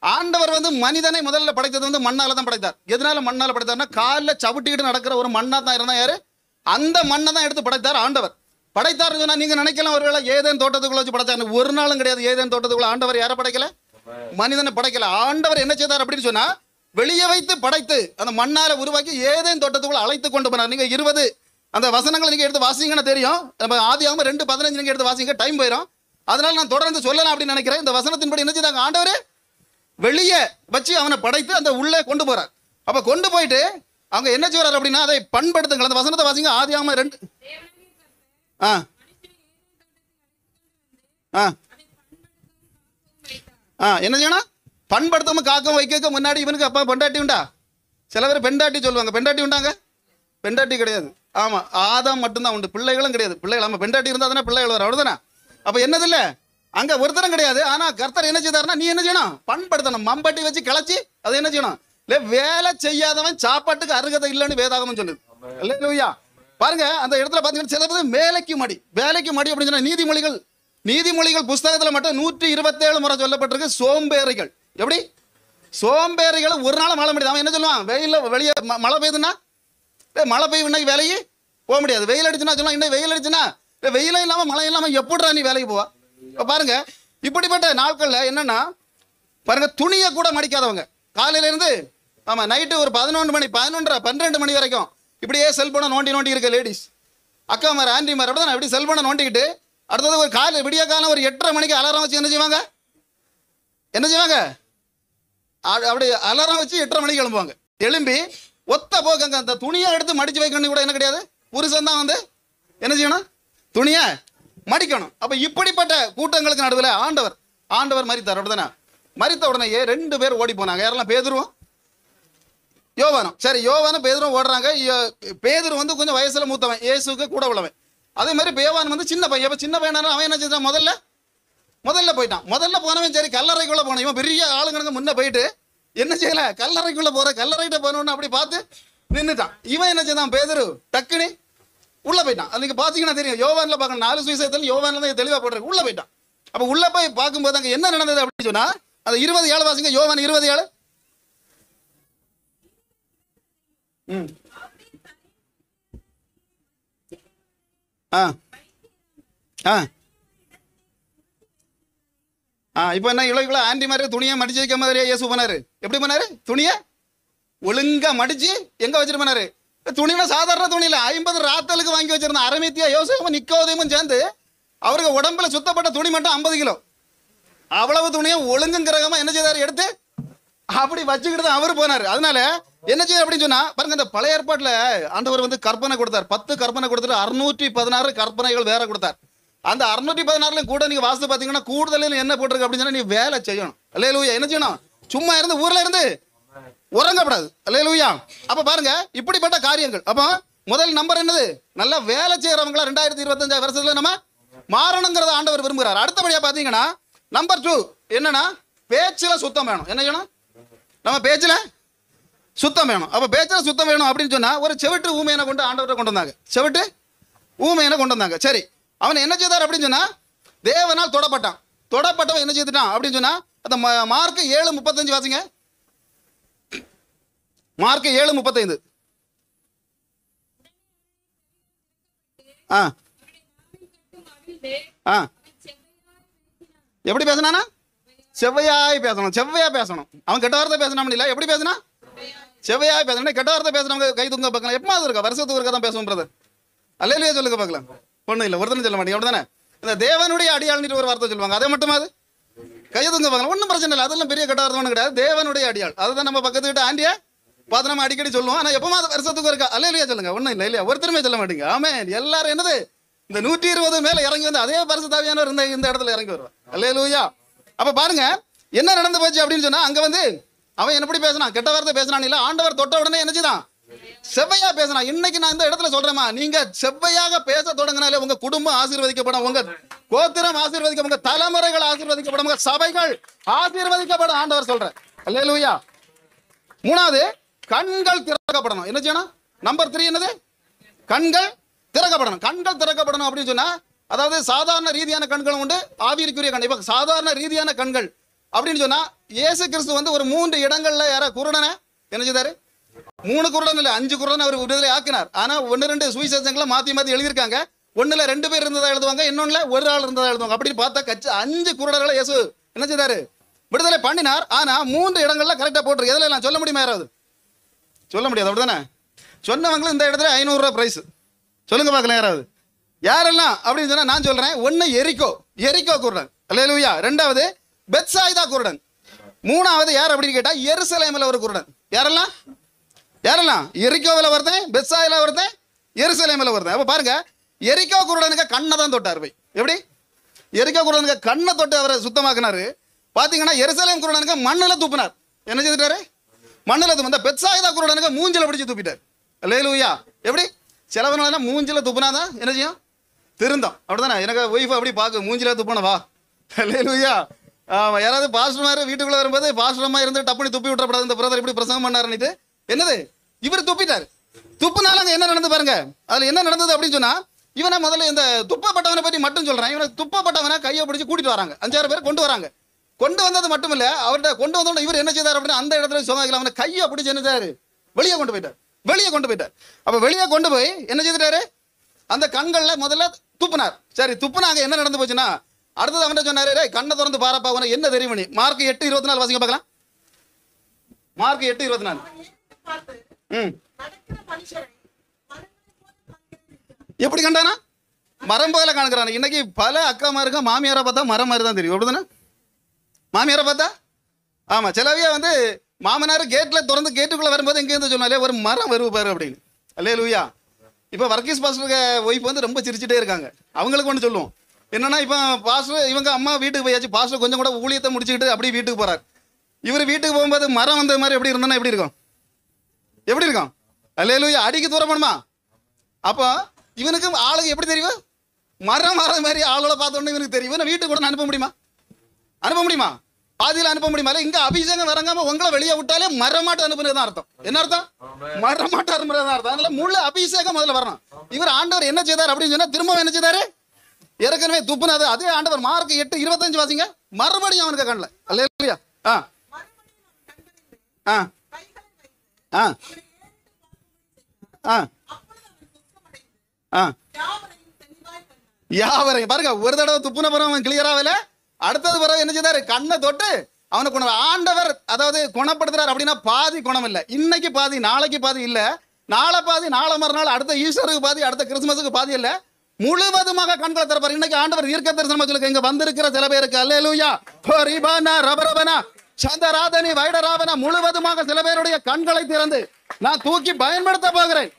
ஆண்டவர் வந்து மனிதனை முதல்ல படைத்தது வந்து மண்ணால தான் படைத்தார். எதனால மண்ணால படைத்தார்னா, காலில் சவிட்டிக்கிட்டு நடக்கிற ஒரு மண்ணா தான் இருந்தா யாரு? அந்த மண்ணை தான் எடுத்து படைத்தார் ஆண்டவர். படைத்தாருன்னு சொன்னா நீங்க நினைக்கலாம் ஒருவேளை ஏதேன் தோட்டத்துக்குள்ள வச்சு படைச்சாரு. ஒரு நாளும் கிடையாது. ஏதேன் தோட்டத்துக்குள்ள ஆண்டவர் யாரை படைக்கல? மனிதனை படைக்கல. ஆண்டவர் என்ன செய்தார் அப்படின்னு சொன்னா, வெளியே வைத்து படைத்து அந்த மண்ணால உருவாக்கி ஏதேன் தோட்டத்துக்குள்ள அழைத்து கொண்டு போனார். நீங்க 20 அந்த வசனங்களை நீங்க எடுத்து வாசிங்கன்னா தெரியும். நம்ம ஆதியாகமம் 2:15 நீங்க எடுத்து வாசிங்க, டைம் போயிடும். அதனால நான் தொடர்ந்து சொல்லலாம் அப்படின்னு நினைக்கிறேன். இந்த வசனத்தின்படி என்ன செய்தாங்க? ஆண்டவர் வெளியே வச்சு அவனை படைத்து அந்த உள்ளே கொண்டு போறார். அப்ப கொண்டு போயிட்டு அவங்க என்ன செய்வார் அப்படின்னா, அதை பண்படுத்துங்கள். அந்த வசனத்தை வாசிங்க, ஆதியாகமம் 2. என்ன செய்யணும்? பண்படுத்தாம காக்கம் வைக்க முன்னாடி இவனுக்கு அப்பா பெண்டாட்டி உண்டா? சில பேர் பெண்டாட்டி சொல்லுவாங்க. பெண்டாட்டி உண்டாங்க? பெண்டாட்டி கிடையாது. ஆமா, ஆதாம் மட்டும்தான் உண்டு, பிள்ளைகளும் கிடையாது. பிள்ளைகள் ஆமா, பெண்டாட்டி இருந்தா தானே பிள்ளைகள் வரும், அவ்வளவுதானே? அப்ப என்னது இல்ல, அங்க ஒருத்தரும் கிடையாது. ஆனா கர்த்தர் என்ன செய்தாருன்னா, நீ என்ன செய்யணும்? பண்படுத்தணும். மம்பட்டி வச்சு கிளச்சி அதை என்ன செய்யணும்? இல்ல வேலை செய்யாதவன் சாப்பாட்டுக்கு அருகதை இல்லைன்னு வேதாகமம் சொல்லுது. அல்லேலூயா. பாருங்க, அந்த இடத்துல பாத்தீங்கன்னா சில பேர் வேலைக்கு மடி அப்படின்னு சொன்னா, நீதிமொழிகள் புஸ்தகத்துல மட்டும் 127 முறை சொல்லப்பட்டிருக்கு சோம்பேறிகள். எப்படி சோம்பேறிகள் ஒரு நாள் மழை முடியாது. அவன் என்ன சொல்லுவான்? வெயில வெளியே மழை பெய்யுதுன்னா, மழை பெய்யும் இன்னைக்கு வேலைக்கு போக முடியாது. வெயில் அடிச்சுன்னா சொல்லுவான், இன்னைக்கு வெயில் அடிச்சுன்னா வெயிலும் இல்லாம மழை இல்லாம எப்படிடா நீ வேலைக்கு போவா? பாருங்க, இப்படிப்பட்ட நாட்கள்ல என்னன்னா பாருங்க, துணியை கூட மடிக்காதவங்க காலையில இருந்து ஆமா நைட்டு ஒரு 11 மணி 11:30 12 மணி வரைக்கும் இப்படியே செல்போனை நோண்டி இருக்க லேடிஸ் அக்கா மாதிரி ஆண்டி மாதிரி அப்படிதான் இப்படி செல்போனை நோண்டிக்கிட்டு அடுத்தது ஒரு விடிய காலம் ஒரு 8:30 மணிக்கு அலாரம் வச்சு என்ன செய்வாங்க அப்படி அலாரம் வச்சு 8:30 மணிக்கு எழும்புவாங்க. எழும்பி ஒத்த போக்கங்க அந்த துணியை எடுத்து மடிச்சு வைக்கணும் கூட என்ன கிடையாது. புருஷன் தான் வந்து என்ன செய்யணும்? துணியை மடிக்கணும். அப்ப இப்படிப்பட்ட கூட்டங்களுக்கு நடுவில் ஆண்டவர் மரித்தார். அப்படிதானே? மரித்த உடனே 2 பேர் ஓடி போனாங்க. யாரெல்லாம்? பேதுருவும் யோவானும். சரி, யோவானும் பேதுருவும் ஓடுறாங்க. பேதுரு வந்து கொஞ்சம் வயசுல மூத்தவன், இயேசுக்கு கூட உள்ளவன். அதே மாதிரி யோவான் வந்து சின்ன பையன். சின்ன பையனால அவன் என்ன செஞ்சான்? முதல்ல போயிட்டான். முதல்ல போனவன் சரி கல்லறைக்குள்ள போனான். இவன் பெரிய ஆளுங்க முன்ன போயிட்டு என்ன செய்யல? கல்லறைக்குள்ள கல்லறைகிட்ட போனோன்னு அப்படி பார்த்து நின்றுட்டான். இவன் என்ன செய்தான்? பேதுரு டக்குனி உள்ள போயிட்டான். அதுக்கு பாத்தீங்கன்னா தெரியும், யோவான்ல பார்க்கணும் 4 சுவிசேஷத்துல யோவான்ல தான் தெளிவா போடுறேன். உள்ள போயிட்டான். அப்ப உள்ள போய் பார்க்கும்போது அங்க என்ன நடந்தது அப்படின்னு சொன்னா, அந்த 27 வாசிங்க, யோவான் 27. இப்போ என்ன இவ்வளோ ஆண்டி மாதிரி துணியை மடிச்சு வைக்க மாதிரியே இயேசு பண்ணாரு. எப்படி பண்ணாரு? துணியை ஒழுங்கா மடிச்சு எங்க வச்சிட்டு பண்ணாரு? துணினா சாதாரண துணி இல்லை, 50 ராத்தலுக்கு வாங்கி வச்சிருந்த அரமேத்தியா யோசேப்பும் நிக்கோதேமும் சேர்ந்து அவருக்கு உடம்புல சுத்தப்பட்ட துணி மட்டும் 50 கிலோ. அவ்வளவு துணியை ஒழுங்குங்கிறகமா என்ன செய்தாரு? எடுத்து அப்படி வச்சுக்கிட்டு தான் அவர் போனார். அதனால என்ன செய்ய அப்படின்னு சொன்னா பாருங்க, இந்த பழைய ஏற்பாட்டுல ஆண்டவர் வந்து கற்பனை கொடுத்தார். 10 கற்பனை கொடுத்துட்டு 616 கற்பனைகள் வேற கொடுத்தார். அந்த 616 கூட நீங்க வாசித்து பாத்தீங்கன்னா கூடுதலில் என்ன போட்டிருக்கு அப்படின்னு சொன்னா, நீ வேலை செய்யணும். அல்லேலூயா. என்ன செய்யணும்? சும்மா இருந்து ஊர்ல இருந்து உறங்கப்படாது. அல்லேலூயா. அப்ப பாருங்க, இப்படிப்பட்ட காரியங்கள். அப்ப முதல் நம்பர் என்னது? நல்லா வேலை செய்யறவங்களா 2025 வருஷத்துல நம்ம மாறணுங்கிறத ஆண்டவர் விரும்புகிறார். அடுத்தபடியா பாத்தீங்கன்னா நம்பர் 2 என்னன்னா, பேச்சுல சுத்தம் வேணும். என்ன செய்யணும்? நம்ம பேச்சுல சுத்தம் வேணும். அப்ப பேச்சுல சுத்தம் வேணும் அப்படின்னு சொன்னா, ஒரு செவிட்டு ஊமையனை கொண்டு ஆண்டவரை கொண்டு வந்தாங்க. செவிட்டு ஊமையனை கொண்டு வந்தாங்க. சரி, அவன் என்ன செய்தார் அப்படின்னு சொன்னா, தேவனால் தொடப்பட்டவன் என்ன செய்துட்டான் அப்படின்னு சொன்னா, அந்த மார்க் 7:35 வாசிங்க. மார்க் 7:35. எப்படி பேசினானா? செவ்வையாய் பேசணும். அவன் கெட்ட வார்த்தை பேசினான் இல்ல, எப்படி பேசினா? செவ்வையாய் பேசணும். கெட்ட வார்த்தை பேசினவங்க கை தூங்க பார்க்கலாம். எப்பமாவது இருக்கா? வருஷத்துக்கு ஒருக்கா தான் பேசுவோம் பிரதர். அல்லேலூயா சொல்லுங்க பார்க்கலாம். ஒன்றும் இல்லை, ஒருத்தனை சொல்ல மாட்டேங்க. அப்படிதானே? இந்த தேவனுடைய அடியாள்னு ஒரு வார்த்தை சொல்லுவாங்க. அதே மட்டும் அது கை தூங்க பார்க்கலாம். ஒன்றும் பிரச்சனை இல்லை, அதெல்லாம் பெரிய கெட்ட வார்த்தை ஒன்றும் கிடையாது. தேவனுடைய அடியாள் அதுதான் நம்ம பக்கத்து கிட்ட ஆண்டியா பார்த்து நம்ம அடிக்கடி சொல்லுவோம். ஆனால் எப்பமாவது வருஷத்துக்கு இருக்கா? அல்லேலூயா சொல்லுங்க. ஒன்றும் இல்லை, இல்லையா? ஒருத்தருமே சொல்ல மாட்டீங்க. ஆமே, எல்லாரும் என்னது இந்த 120 மேல இறங்கி வந்து அதே பரிசுத்தாவியானவர் இந்த இடத்துல இறங்கி வருவார். அல்லேலூயா. அப்ப பாருங்க என்ன நடந்து போச்சு அப்படின்னு சொன்னா, அங்க வந்து அவன் எப்படி பேசினான்? கெட்ட வார்த்தை பேசினான் இல்ல, ஆண்டவர் தொட்ட உடனே என்ன செய்தான்? செவ்வையா பேசினான். இன்னைக்கு நான் இந்த இடத்துல சொல்றேமா, நீங்க செவ்வையாக பேச தொடங்கினாலே உங்க குடும்பம் ஆசீர்வதிக்கப்படும், உங்க கோத்திரம் ஆசீர்வதிக்கப்படுங்க, தலைமுறைகள் ஆசீர்வதிக்கப்படுங்க, சபைகள் ஆசீர்வதிக்கப்படும் ஆண்டவர் சொல்ற. அல்லேலூயா. மூணாவது, கண்கள் திறக்கப்படணும். என்ன செய்யணும்? நம்பர் 3 என்னது? கண்கள் திறக்கப்படணும். கண்கள் திறக்கப்படணும் அப்படின்னு சொன்னா, அதாவது சாதாரண ரீதியான கண்களும் உண்டு, ஆவிக்குரிய கண். இப்ப சாதாரண ரீதியான கண்கள் அப்படின்னு சொன்னா, இயேசு கிறிஸ்து வந்து ஒரு 3 இடங்கள்ல யார குருடனை என்ன செய்தாரு? 3 குருடன் இல்ல, 5 குருடன் அவர் விடுதலை ஆக்கினார். ஆனா 1-2 சுவிசேஷங்களை மாத்தி மாத்தி எழுதியிருக்காங்க. 1ல 2 பேர் இருந்ததா எழுதுவாங்க, இன்னொன்னுல 1 ஆள் இருந்ததா எழுதுவாங்க. அப்படின்னு பார்த்தா 5 குருடர்களை இயேசு என்ன செய்தாரு? விடுதலை பண்ணினார். ஆனா 3 இடங்கள்ல கரெக்டா போட்டிருக்கு. எதுல எல்லாம் சொல்ல முடியுமா? யாராவது சொல்ல முடியாது, அப்படிதானே? சொன்னவங்களும் இந்த இடத்துல 500 ரூபாய் பிரைஸ். சொல்லுங்க பார்க்கலாம் யாராவது. யாரெல்லாம் அப்படின்னு சொன்னா நான் சொல்றேன். 1 எரிகோ குருடன். அல்லேலூயா. 2வது பெத்சாயிதா குருடன். 3வது யார் அப்படின்னு கேட்டா எருசலேமில் ஒரு குருடன். யாரெல்லாம்? எரிகோவில் ஒருத்தன், பெத்சாயில ஒருத்தன், எருசலேமில் ஒருத்தன். அப்ப பாருங்க, எரிகோ குருடனுக்கு கண்ணை தான் தொட்டார். போய் எப்படி எரிகோ குருடனுக்கு கண்ணை தொட்டு அவரை சுத்தமாக்கினாரு. பாத்தீங்கன்னா எருசலேம் குருடனுக்கு மண்ணில் துப்பினார். என்ன செய்துட்டாரு? மண்ணில் துப்பு. இந்த பெத்சாயிதா குருடனுக்கு மூஞ்சில பிடிச்சு துப்பிட்டார். அல்லேலூயா. எப்படி? சிலவனால மூஞ்சில துப்புனாதான் என்ன செய்யும்? திருந்தம். அப்படிதானே? எனக்கு ஒய்ஃப் அப்படி பார்க்க மூஞ்சில துப்புன வா. அல்லேலூயா. ஆமா. யாராவது பாஸ்டர் மாதிரி வீட்டுக்குள்ள வரும்போது பாஸ்டரமா இருந்து டப்புனி துப்பி விட்டுறப்படாது. இந்த பிரதர் இப்படி பிரசங்கம் பண்ணாருன்னுட்டு என்னது இவர் துப்பிட்டாரு. துப்புனால அங்க என்ன நடந்து பாருங்க. அதுல என்ன நடந்தது அப்படின்னு சொன்னா, இவனை முதல்ல இந்த துப்பப்பட்டவனை பற்றி மட்டும் சொல்றேன். இவனை துப்பப்பட்டவனை கையை பிடிச்சி கூட்டிட்டு வராங்க. 5-6 பேர் கொண்டு வராங்க. கொண்டு வந்தது மட்டும் இல்ல, அவர்கிட்ட கொண்டு வந்தோட இவர் என்ன செய்தார் அப்படின்னா, அந்த இடத்துல சொன்னாங்க அவனை கையை பிடிச்சி என்ன செய்தாரு? வெளியே கொண்டு போயிட்டார். அப்ப வெளியே கொண்டு போய் என்ன செய்துட்டாரு? அந்த கண்கள்ல முதல்ல துப்புனார். சரி, துப்புனாங்க. என்ன நடந்து போச்சுன்னா, அடுத்தது அவன் சொன்னாரு, கண்ணை திறந்து பாரப்பா, உனக்கு என்ன தெரியும் நீ? மார்க் 8:24 வாசிங்க பார்க்கலாம். மார்க் 8:24. எப்படி கண்டானா? மரம் போல காணுக்கிறான். இன்னைக்கு பல அக்காமாருங்க மாமியாரை பார்த்தா மரம் மாதிரி தான் தெரியும். அப்படிதானே? மாமியாரை பார்த்தா ஆமா. சிலவையா வந்து மாமனார் கேட்ல திறந்து கேட்டுக்குள்ள வரும்போது எங்க இருந்து சொன்னாலே ஒரு மரம் வருவு பாரு அப்படின்னு. அல்லேலூயா. இப்போ வர்கீஸ் பாஸ்டருக்கு ஒய்ஃப் வந்து ரொம்ப சிரிச்சுட்டே இருக்காங்க. அவங்களுக்கு ஒன்று சொல்லுவோம் என்னன்னா, இப்போ பாஸ்டர் இவங்க அம்மா வீட்டுக்கு போயாச்சு, பாஸ்டர் கொஞ்சம் கூட ஊழியத்தை முடிச்சுக்கிட்டு அப்படியே வீட்டுக்கு போறாரு. இவர் வீட்டுக்கு போகும்போது மரம் வந்த மாதிரி எப்படி இருந்தா எப்படி இருக்கும்? அல்லேலூயா. அடிக்கு தூரப்படுமா? அப்போ இவனுக்கு ஆளுக்கு எப்படி தெரியும்? மரம் வர மாதிரி ஆளுகளை பார்த்தோன்னே இவனுக்கு தெரியும். இவனை வீட்டுக்கு கூட அனுப்ப முடியுமா? பாதியில் அனுப்ப முடியுமா? இங்க அபிஷேகம் வரங்காம உங்களை வெளியே விட்டாலே மரமாட்டு அனுப்புறது தான் அர்த்தம். என்ன அர்த்தம்? மரமாட்டு அனுப்புறது தான் அர்த்தம். அதனால முழு அபிஷேகம் முதல்ல வரணும். இவர் ஆண்டவர் என்ன செய்தார் அப்படின்னு சொன்னா, திரும்ப என்ன செய்தாரு? ஏற்கனவே துப்புனது அதே ஆண்டவர். மார்க் 8:25 வாசிங்க. மறுபடியும் அவனுக்கு கண்ணல. அல்லேலூயா. யாவரையும் பாருங்க. ஒரு தடவை துப்புன பிறகு அவன் கிளியராகல. அடுத்தது பிறகு என்ன செய்தாரு? கண்ணை தொட்டு அவனுக்கு ஆண்டவர் அதாவது குணப்படுத்துறாரு. அப்படின்னா பாதி குணம் இல்லை. இன்னைக்கு பாதி, நாளைக்கு பாதி இல்ல, நாளை பாதி, நாளை மறுநாள், அடுத்த ஈஸ்டருக்கு பாதி, அடுத்த கிறிஸ்துமஸுக்கு பாதி இல்ல, முழுவதுமாக கண்களை திறப்பார். இன்னைக்கு ஆண்டவர் தீர்க்க தரிசனம் சொல்லுங்க. இங்க வந்திருக்கிற சில பேருக்கு அல்லேலூயா ஹோரிபானா ரபரபனா சந்தராதனி வைடராவனா முழுவதுமாக சில பேருடைய கண்களை திறந்து நான் தூக்கி பயன்படுத்த போகிறேன்.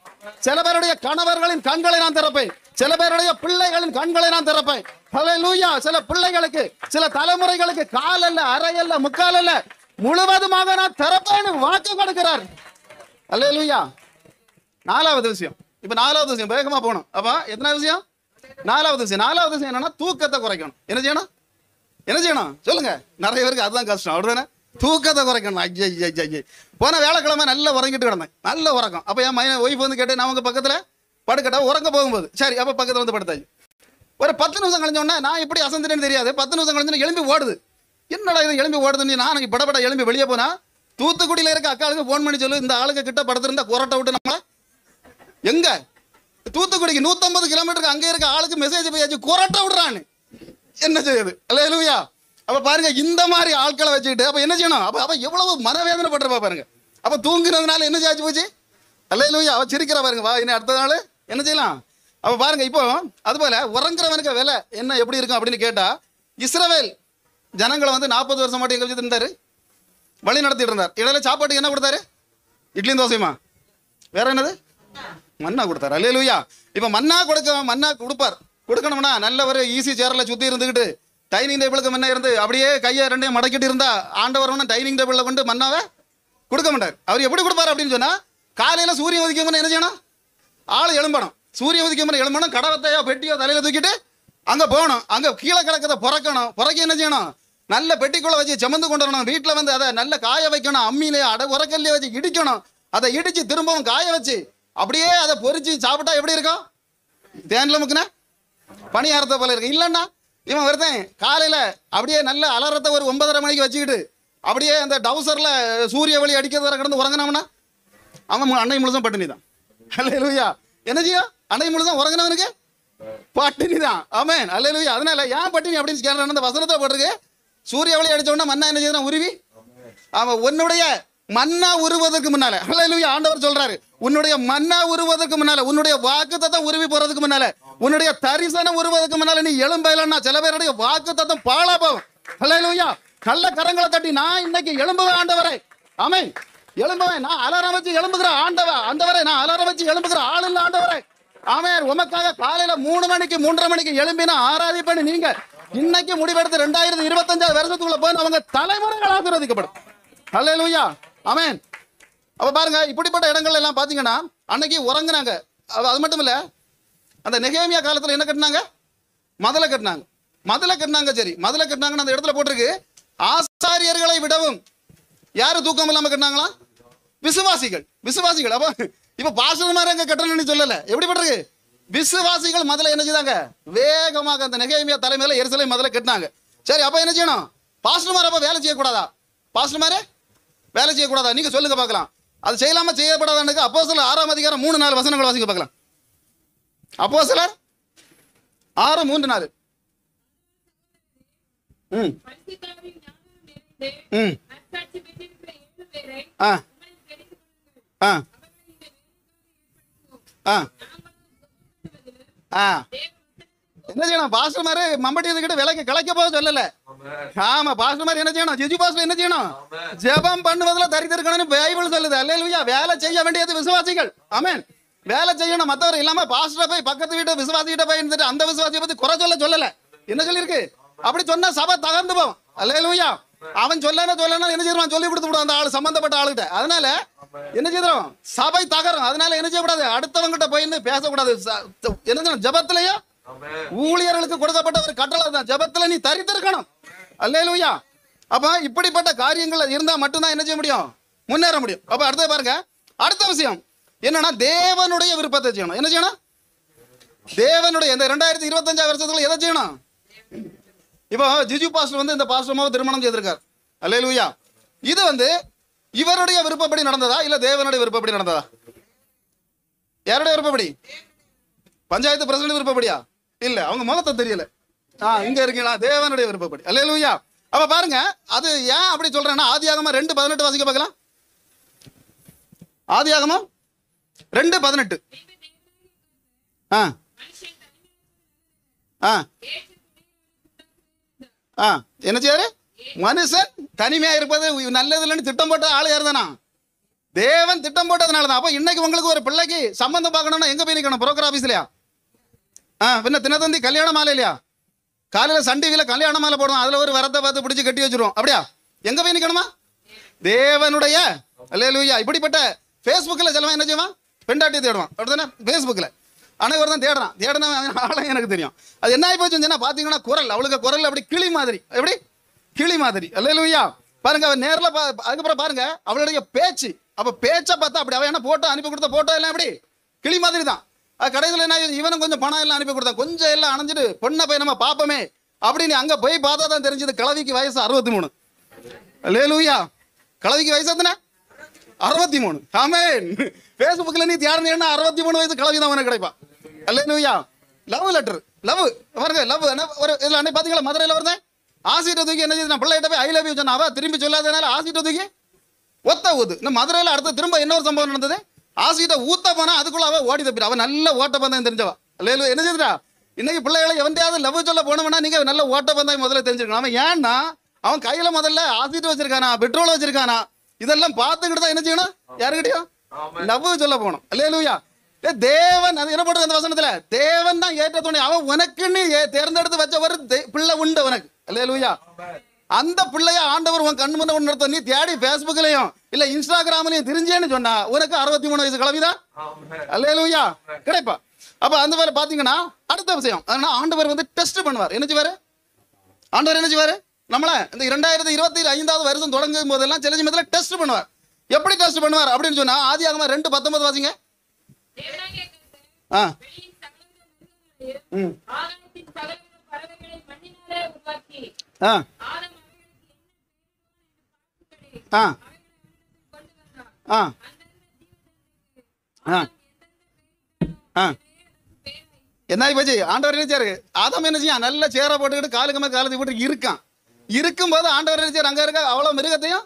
சில பேருடைய கணவர்களின் கண்களை நான் திறப்பேன். சில பேருடைய பிள்ளைகளின் கண்களை நான் திறப்பேன். ஹல்லேலூயா. சில பிள்ளைகளுக்கு, சில தலைமுறைகளுக்கு கால் அல்ல, அரை அல்ல, முக்கால் அல்ல, முழுவதுமாக நான் திறப்பேன்னு வாக்கு கொடுக்கிறார். ஹல்லேலூயா. 4வது விஷயம். இப்ப 4வது விஷயம் வேகமா போகணும். அப்ப எத்தனாவது விஷயம்? 4வது விஷயம் என்னன்னா, தூக்கத்தை குறைக்கணும். என்ன செய்யணும் சொல்லுங்க. நிறைய பேருக்கு அதுதான் கஷ்டம். அப்படிதானே? தூக்கத்தை குறைக்கணும். ஐய போன வேலைக்கிழமை நல்லா உறங்கிட்டு கிடந்தேன். நல்ல உறக்கம். அப்ப என் ஒய்ஃப் வந்து கேட்டு, நான் உங்க பக்கத்துல படுக்கட்டா உறங்க போகும்போது, சரி அப்ப பக்கத்துல வந்து படுத்தாச்சு. ஒரு 10 நிமிஷம் கழிஞ்சோன்னா நான் எப்படி அசந்துட்டேன்னு தெரியாது. 10 நிமிஷம் கழிஞ்சு எழும்பி ஓடுது. என்னடா இது எழும்பி ஓடுதுன்னு நான் படப்பட எழும்பி வெளியே போனா, தூத்துக்குடியில இருக்க அக்காளுக்கு போன் பண்ணி சொல்லு, இந்த ஆளுக்கு கிட்ட படுத்திருந்தா கொரட்டை விட்டு நம்ம எங்க தூத்துக்குடிக்கு 150 கிலோமீட்டருக்கு அங்கே இருக்க ஆளுக்கு மெசேஜ் போயாச்சு, கொரட்டை விடுறான்னு. என்ன செய்யுது? அல்லேலூயா. அப்ப பாருங்க, இந்த மாதிரி ஆட்களை வச்சுக்கிட்டு அப்ப என்ன செய்யணும்? அப்ப எவ்வளவு மனவேதனை பண்றப்பா பாருங்க. அப்ப தூங்குறதுனால என்ன செய்யாச்சு போச்சு? அல்லேலூயா. அவ சிரிக்கிற பாருங்க. வா, இன்னும் அடுத்த நாள் என்ன செய்யலாம்? அப்ப பாருங்க, இப்போ அது போல உறங்குறவனுக்கு விலை என்ன எப்படி இருக்கும் அப்படின்னு கேட்டா, இஸ்ரவேல் ஜனங்களை வந்து 40 வருஷம் மட்டும் எங்க வச்சுட்டு இருந்தாரு, வழி நடத்திட்டு இருந்தார். இடையில சாப்பாட்டுக்கு என்ன கொடுத்தாரு? இட்லியும் தோசையுமா? வேற என்னது? மன்னா கொடுத்தாரு. அல்லேலூயா. இப்ப மன்னா கொடுப்பார். கொடுக்கணும்னா நல்ல ஒரு ஈஸி சேர்ல சுத்தி இருந்துகிட்டு டைனிங் டேபிளுக்கு முன்ன இருந்து அப்படியே கையை ரெண்டையும் மடக்கிட்டு இருந்தா ஆண்டவர் டைனிங் டேபிள்ல கொண்டு மன்னாவை கொடுக்க மாட்டார். அவர் எப்படி கொடுப்பாரு அப்படின்னு சொன்னா, காலையில சூரியன் உதிக்கும் என்ன செய்யணும்? ஆள் எழும்பணும். சூரிய உதிக்கும் எழும்பணும். கடவத்தையோ பெட்டியோ தலையில தூக்கிட்டு அங்க போகணும், அங்க கீழே கிடக்கிறத புறக்கணும், புறக்க என்ன செய்யணும், நல்ல பெட்டிக்குள்ள வச்சு செமந்து கொண்டு வரணும், வீட்டில் வந்து அதை நல்ல காய வைக்கணும், அம்மியிலே உரக்கல்லையே வச்சு இடிக்கணும், அதை இடிச்சு திரும்பவும் காய வச்சு அப்படியே அதை பொறிச்சு சாப்பிட்டா எப்படி இருக்கும், தேன்ல முக்குன பணியாரத்தை போல இருக்கு. இல்லைன்னா இவன் வருத்தேன் காலையில அப்படியே நல்ல அலறத்தை ஒரு 9:30 மணிக்கு வச்சுக்கிட்டு அப்படியே அந்த டவுசர்ல சூரிய ஒளி அடிக்கிறத கிடந்து உறங்கினவனா அவன் அன்னை முழுதும் பட்டினி தான். அல்லேலூயா. என்ன செய்யும், அன்னை முழுதும் உறங்கினவனுக்கு பட்டினி தான். ஆமென். அல்லேலூயா. அதனால ஏன் பட்டினி அப்படின்னு கேட்கறான், அந்த வசனத்தை போட்டிருக்கு, சூரிய ஒளி அடிச்ச உடனே மன்னா என்ன செய்யணும், உருவி அவன் உன்னுடைய மன்னா உருவதற்கு முன்னால, அல்லேலூயா, ஆண்டவர் சொல்றாரு, உன்னுடைய மன்னா உருவதற்கு முன்னால, உன்னுடைய வாக்குத்தத்தம் உருவி போறதுக்கு முன்னால, உன்னுடைய தரிசனம் உருவதற்கு முன்னால நீ எழும்பையிலன்னா சில பேருடைய வாக்குத்தத்தம் பாழா போகும். அல்லேலூயா. நல்ல கரங்களை தட்டி நான் இன்னைக்கு எழும்புவேன் ஆண்டவரே. ஆமென். எழும்புவேன், நான் அலாரம் வச்சு எழும்புகிற ஆண்டவரே, நான் அலாரம் வச்சு எழும்புகிற ஆள் இல்ல ஆண்டவரே. ஆமென். உமக்காக காலையில 3 மணிக்கு 3:30 மணிக்கு எழும்பினா ஆராதிப்பேன். நீங்க இன்னைக்கு முடிவெடுத்து 2025 வருஷத்துக்குள்ள போய் அவங்க தலைமுறைகள் ஆசீர்வதிக்கப்படும். அல்லேலூயா. ஆமென். அப்ப பாருங்க, இப்படிப்பட்ட இடங்கள் எல்லாம் பாத்தீங்கன்னா அன்னைக்கு உறங்குனாங்க. அது மட்டும் இல்ல, அந்த நெகேமியா காலத்துல என்ன கட்டினாங்க, மதலை கட்டினாங்க. சரி, மதலை கட்டினாங்கன்னு அந்த இடத்துல போட்டிருக்கு, ஆசாரியர்களை விடவும் யாரு தூக்கம் இல்லாம கட்டினாங்களா, விசுவாசிகள். அப்ப இப்ப பாஸ்டர் மாதிரி அங்க கட்டணும்னு சொல்லல, எப்படி பண்றது, விசுவாசிகள் மதலை என்ன செய்தாங்க, வேகமாக அந்த நெகேமியா தலைமையில எருசலேம் மதலை கட்டினாங்க. சரி, அப்ப என்ன செய்யணும், பாஸ்டர் மாதிரி அப்ப வேலை செய்யக்கூடாதா, நீங்க சொல்லுங்க பார்க்கலாம். அது செய்யலாம செய்யப்படாதான்னு அப்போஸ்தலர் 6ஆம் அதிகாரம் 3-4 வசனங்கள் வாசிக்க பார்க்கலாம். அப்போஸ்தலர் 6:3-4. என்ன செய்யணும், பாஸ்டர் மாதிரி மம்பட்டி கிட்ட விலைக்கு கலைக்க போக சொல்லல. ஆமா, பாஸ்டர் மாதிரி என்ன செய்யணும், ஜிஜு பாஸ்டர் என்ன செய்யணும், ஜெபம் பண்ணுவதில் தரித்திருக்கணும்னு பைபிள் சொல்லுது. அல்லேலூயா. வேலை செய்ய வேண்டியது விசுவாசிகள். ஆமென். வேலை செய்யணும், மற்றவர் இல்லாம பாஸ்டர் போய் பக்கத்து வீட்டு விசுவாசி கிட்ட போய் இருந்துட்டு அந்த விசுவாசியை பத்தி குறை சொல்லல. என்ன சொல்லியிருக்கு, அப்படி சொன்னா சபை தகர்ந்து போகும். அல்லேலூயா. அவன் சொல்லனா என்ன செய்வான், சொல்லி கொடுத்து விடும் அந்த ஆள், சம்பந்தப்பட்ட ஆளுகிட்ட. அதனால என்ன செய்யறோம், சபை தகரும். அதனால என்ன செய்யக்கூடாது, அடுத்தவங்கிட்ட போய் பேசக்கூடாது. என்ன ஜெபத்திலேயோ ஊழியர்களுக்கு கொடுக்கப்பட்ட ஒரு கட்டளை தான், ஜெபத்துல நீ தரித்திருக்கணும். அல்லேலூயா. அப்ப இப்படிப்பட்ட காரியங்கள் இருந்தா மட்டும்தான் என்ன செய்ய முடியும், முன்னேற முடியும். அப்ப அடுத்து பாருங்க, அடுத்த விஷயம் என்னன்னா தேவனுடைய விருப்பத்தை செய்யணும். என்ன செய்யணும், தேவனுடைய இந்த 2025 வருஷத்துல எதை செய்யணும். இப்போ ஜிஜு பாஸ்டர் வந்து இந்த பாஸ்டர் திருமணம் செய்திருக்கார். அல்லேலூயா. இது வந்து இவருடைய விருப்பப்படி நடந்ததா இல்ல தேவனுடைய விருப்பப்படி நடந்ததா, யாருடைய விருப்பப்படி, பஞ்சாயத்து பிரசிடண்ட் விருப்பப்படியா, இல்ல அவங்க முகத்தை தெரியல, இங்க இருக்கீங்களா, தேவனுடைய விருப்பப்படி. அல்லேலூயா. அப்ப பாருங்க, அது ஏன் அப்படி சொல்றேன்னா ஆதியாகமம் 2:18 வாசிக்க பார்க்கலாம். ஆதியாகமம் 2:18. என்ன செய்யாரு, மனுஷன் தனிமையா இருப்பது நல்லது இல்லைன்னு திட்டம் போட்ட ஆளு யாருதானா, தேவன் திட்டம் போட்டதுனால தான். அப்ப இன்னைக்கு உங்களுக்கு ஒரு பிள்ளைக்கு சம்பந்தம் பார்க்கணும்னா எங்க போய் நிக்கணும், புரோக்கர் ஆபீஸ்லயா, பின்ன தினத்தந்தி கல்யாண மாலை இல்லையா, காலையில சன் டிவில கல்யாண மாலை போடுவோம், அதுல ஒரு வரத்தை பார்த்து பிடிச்சி கட்டி வச்சிருவோம், அப்படியா, எங்க போய் நிக்கணுமா, தேவனுடைய. அல்லேலூயா. இப்படிப்பட்ட ஃபேஸ்புக்கில் சிலவன் என்ன செய்வான், பெண்டாட்டி தேடுவான், அப்படித்தானே ஃபேஸ்புக்கில். ஆனால் இவர் தான் தேடின ஆளும் எனக்கு தெரியும். அது என்ன ஆகி போச்சுன்னா பார்த்தீங்கன்னா குரல், அவளுக்கு குரல் அப்படி கிளி மாதிரி, எப்படி கிளி மாதிரி. அல்லேலூயா. பாருங்க, அவன் நேரில் அதுக்கப்புறம் பாருங்க அவளுடைய பேச்சு, அப்போ பேச்சை பார்த்தா அப்படி அவன் என்ன போட்டோ அனுப்பி கொடுத்த போட்டோ எல்லாம் எப்படி கிளி மாதிரி தான். அது கடைசியில் என்ன, இவனும் கொஞ்சம் பணம் எல்லாம் அனுப்பி கொடுத்தான், கொஞ்சம் எல்லாம் அணைஞ்சிட்டு பொண்ணை போய் நம்ம பார்ப்போமே அப்படின்னு அங்கே போய் பார்த்தா தான் தெரிஞ்சது கிழவிக்கு வயசு 63. அல்லேலூயா. கிழவிக்கு வயசு எத்தனை, 63. ஆமென். ஃபேஸ்புக்கில் நீ தேடினா 63 வயசு கிழவி தான் உனக்கு கிடைப்பா. அல்லேலூயா. லவ் லெட்டர், லவ் பாருங்க, லவ் ஒரு இதில் அன்னைக்கு பார்த்தீங்களா மதுரையில் வருதேன், ஆசிட்ட தூக்கி என்ன செய்யுது, நான் பிள்ளைகிட்ட போய் ஐ லவ் யூ சொன்னா அவ திரும்பி சொல்லாதனால ஆசிட்ட தூக்கி ஒத்த ஊத்து. இந்த மதுரையில் அடுத்து திரும்ப இன்னொரு சம்பவம் நடந்தது, ஆசிட்ட ஊத்த போனா அதுக்குள்ள அவ ஓடி தப்பிடு, அவன் நல்ல ஓட்ட பந்தயம் தெரிஞ்சவா. அல்லேலூயா. என்ன செய்யுதுடா, இன்னைக்கு பிள்ளைகளை எவன்டையாவது லவ் சொல்ல போனோம்னா நீங்க நல்ல ஓட்ட பந்தயம் முதல்ல தெரிஞ்சிருக்கணும். அவன் ஏன்னா அவன் கையில முதல்ல ஆசிட் வச்சிருக்கானா, பெட்ரோல் வச்சிருக்கானா, இதெல்லாம் பார்த்துக்கிட்டு தான் என்ன செய்யணும், யாருக்கிட்டையும் லவ் சொல்ல போகணும். அல்லேலூயா. தேவன் அது என்ன பண்றது அந்த வசனத்துல, தேவன் தான் ஏற்ற துணை, அவன் உனக்குன்னு தேர்ந்தெடுத்து வச்ச ஒரு பிள்ளை உண்டு உனக்கு. அல்லேலூயா. அந்த பிள்ளைய ஆண்டவர் உன் கண் முன்ன நிறுத்த, நீ தேடி ஃபேஸ்புக்லயும் இல்ல இன்ஸ்டாகிராம்லயும் தெரிஞ்சேன்னு சொன்னா உனக்கு 63 வயசு கிளவிதான். அல்லேலூயா கிடைப்பா. அப்ப அந்த வேலை பாத்தீங்கன்னா அடுத்த விஷயம் ஆண்டவர் வந்து டெஸ்ட் பண்ணுவார். என்ன செய்வாரு ஆண்டவர்? என்ன செய்வாரு? நம்மள இந்த 2025 வருஷம் தொடங்கும் போதெல்லாம் சில சமயத்துல டெஸ்ட் பண்ணுவார். எப்படி டெஸ்ட் பண்ணுவார் அப்படின்னு சொன்னா ஆதியாகமம் 2:19 வாசிங்க. என்ன போச்சு? ஆண்டவர் நினைச்சாரு ஆதாம் என்ன செய்ய நல்ல சேரை போட்டுக்கிட்டு காலுக்கு காலத்தை போட்டு இருக்கான். இருக்கும்போது ஆண்டவர் நினைச்சாரு அங்க இருக்க அவ்வளவு மிருகத்தையும்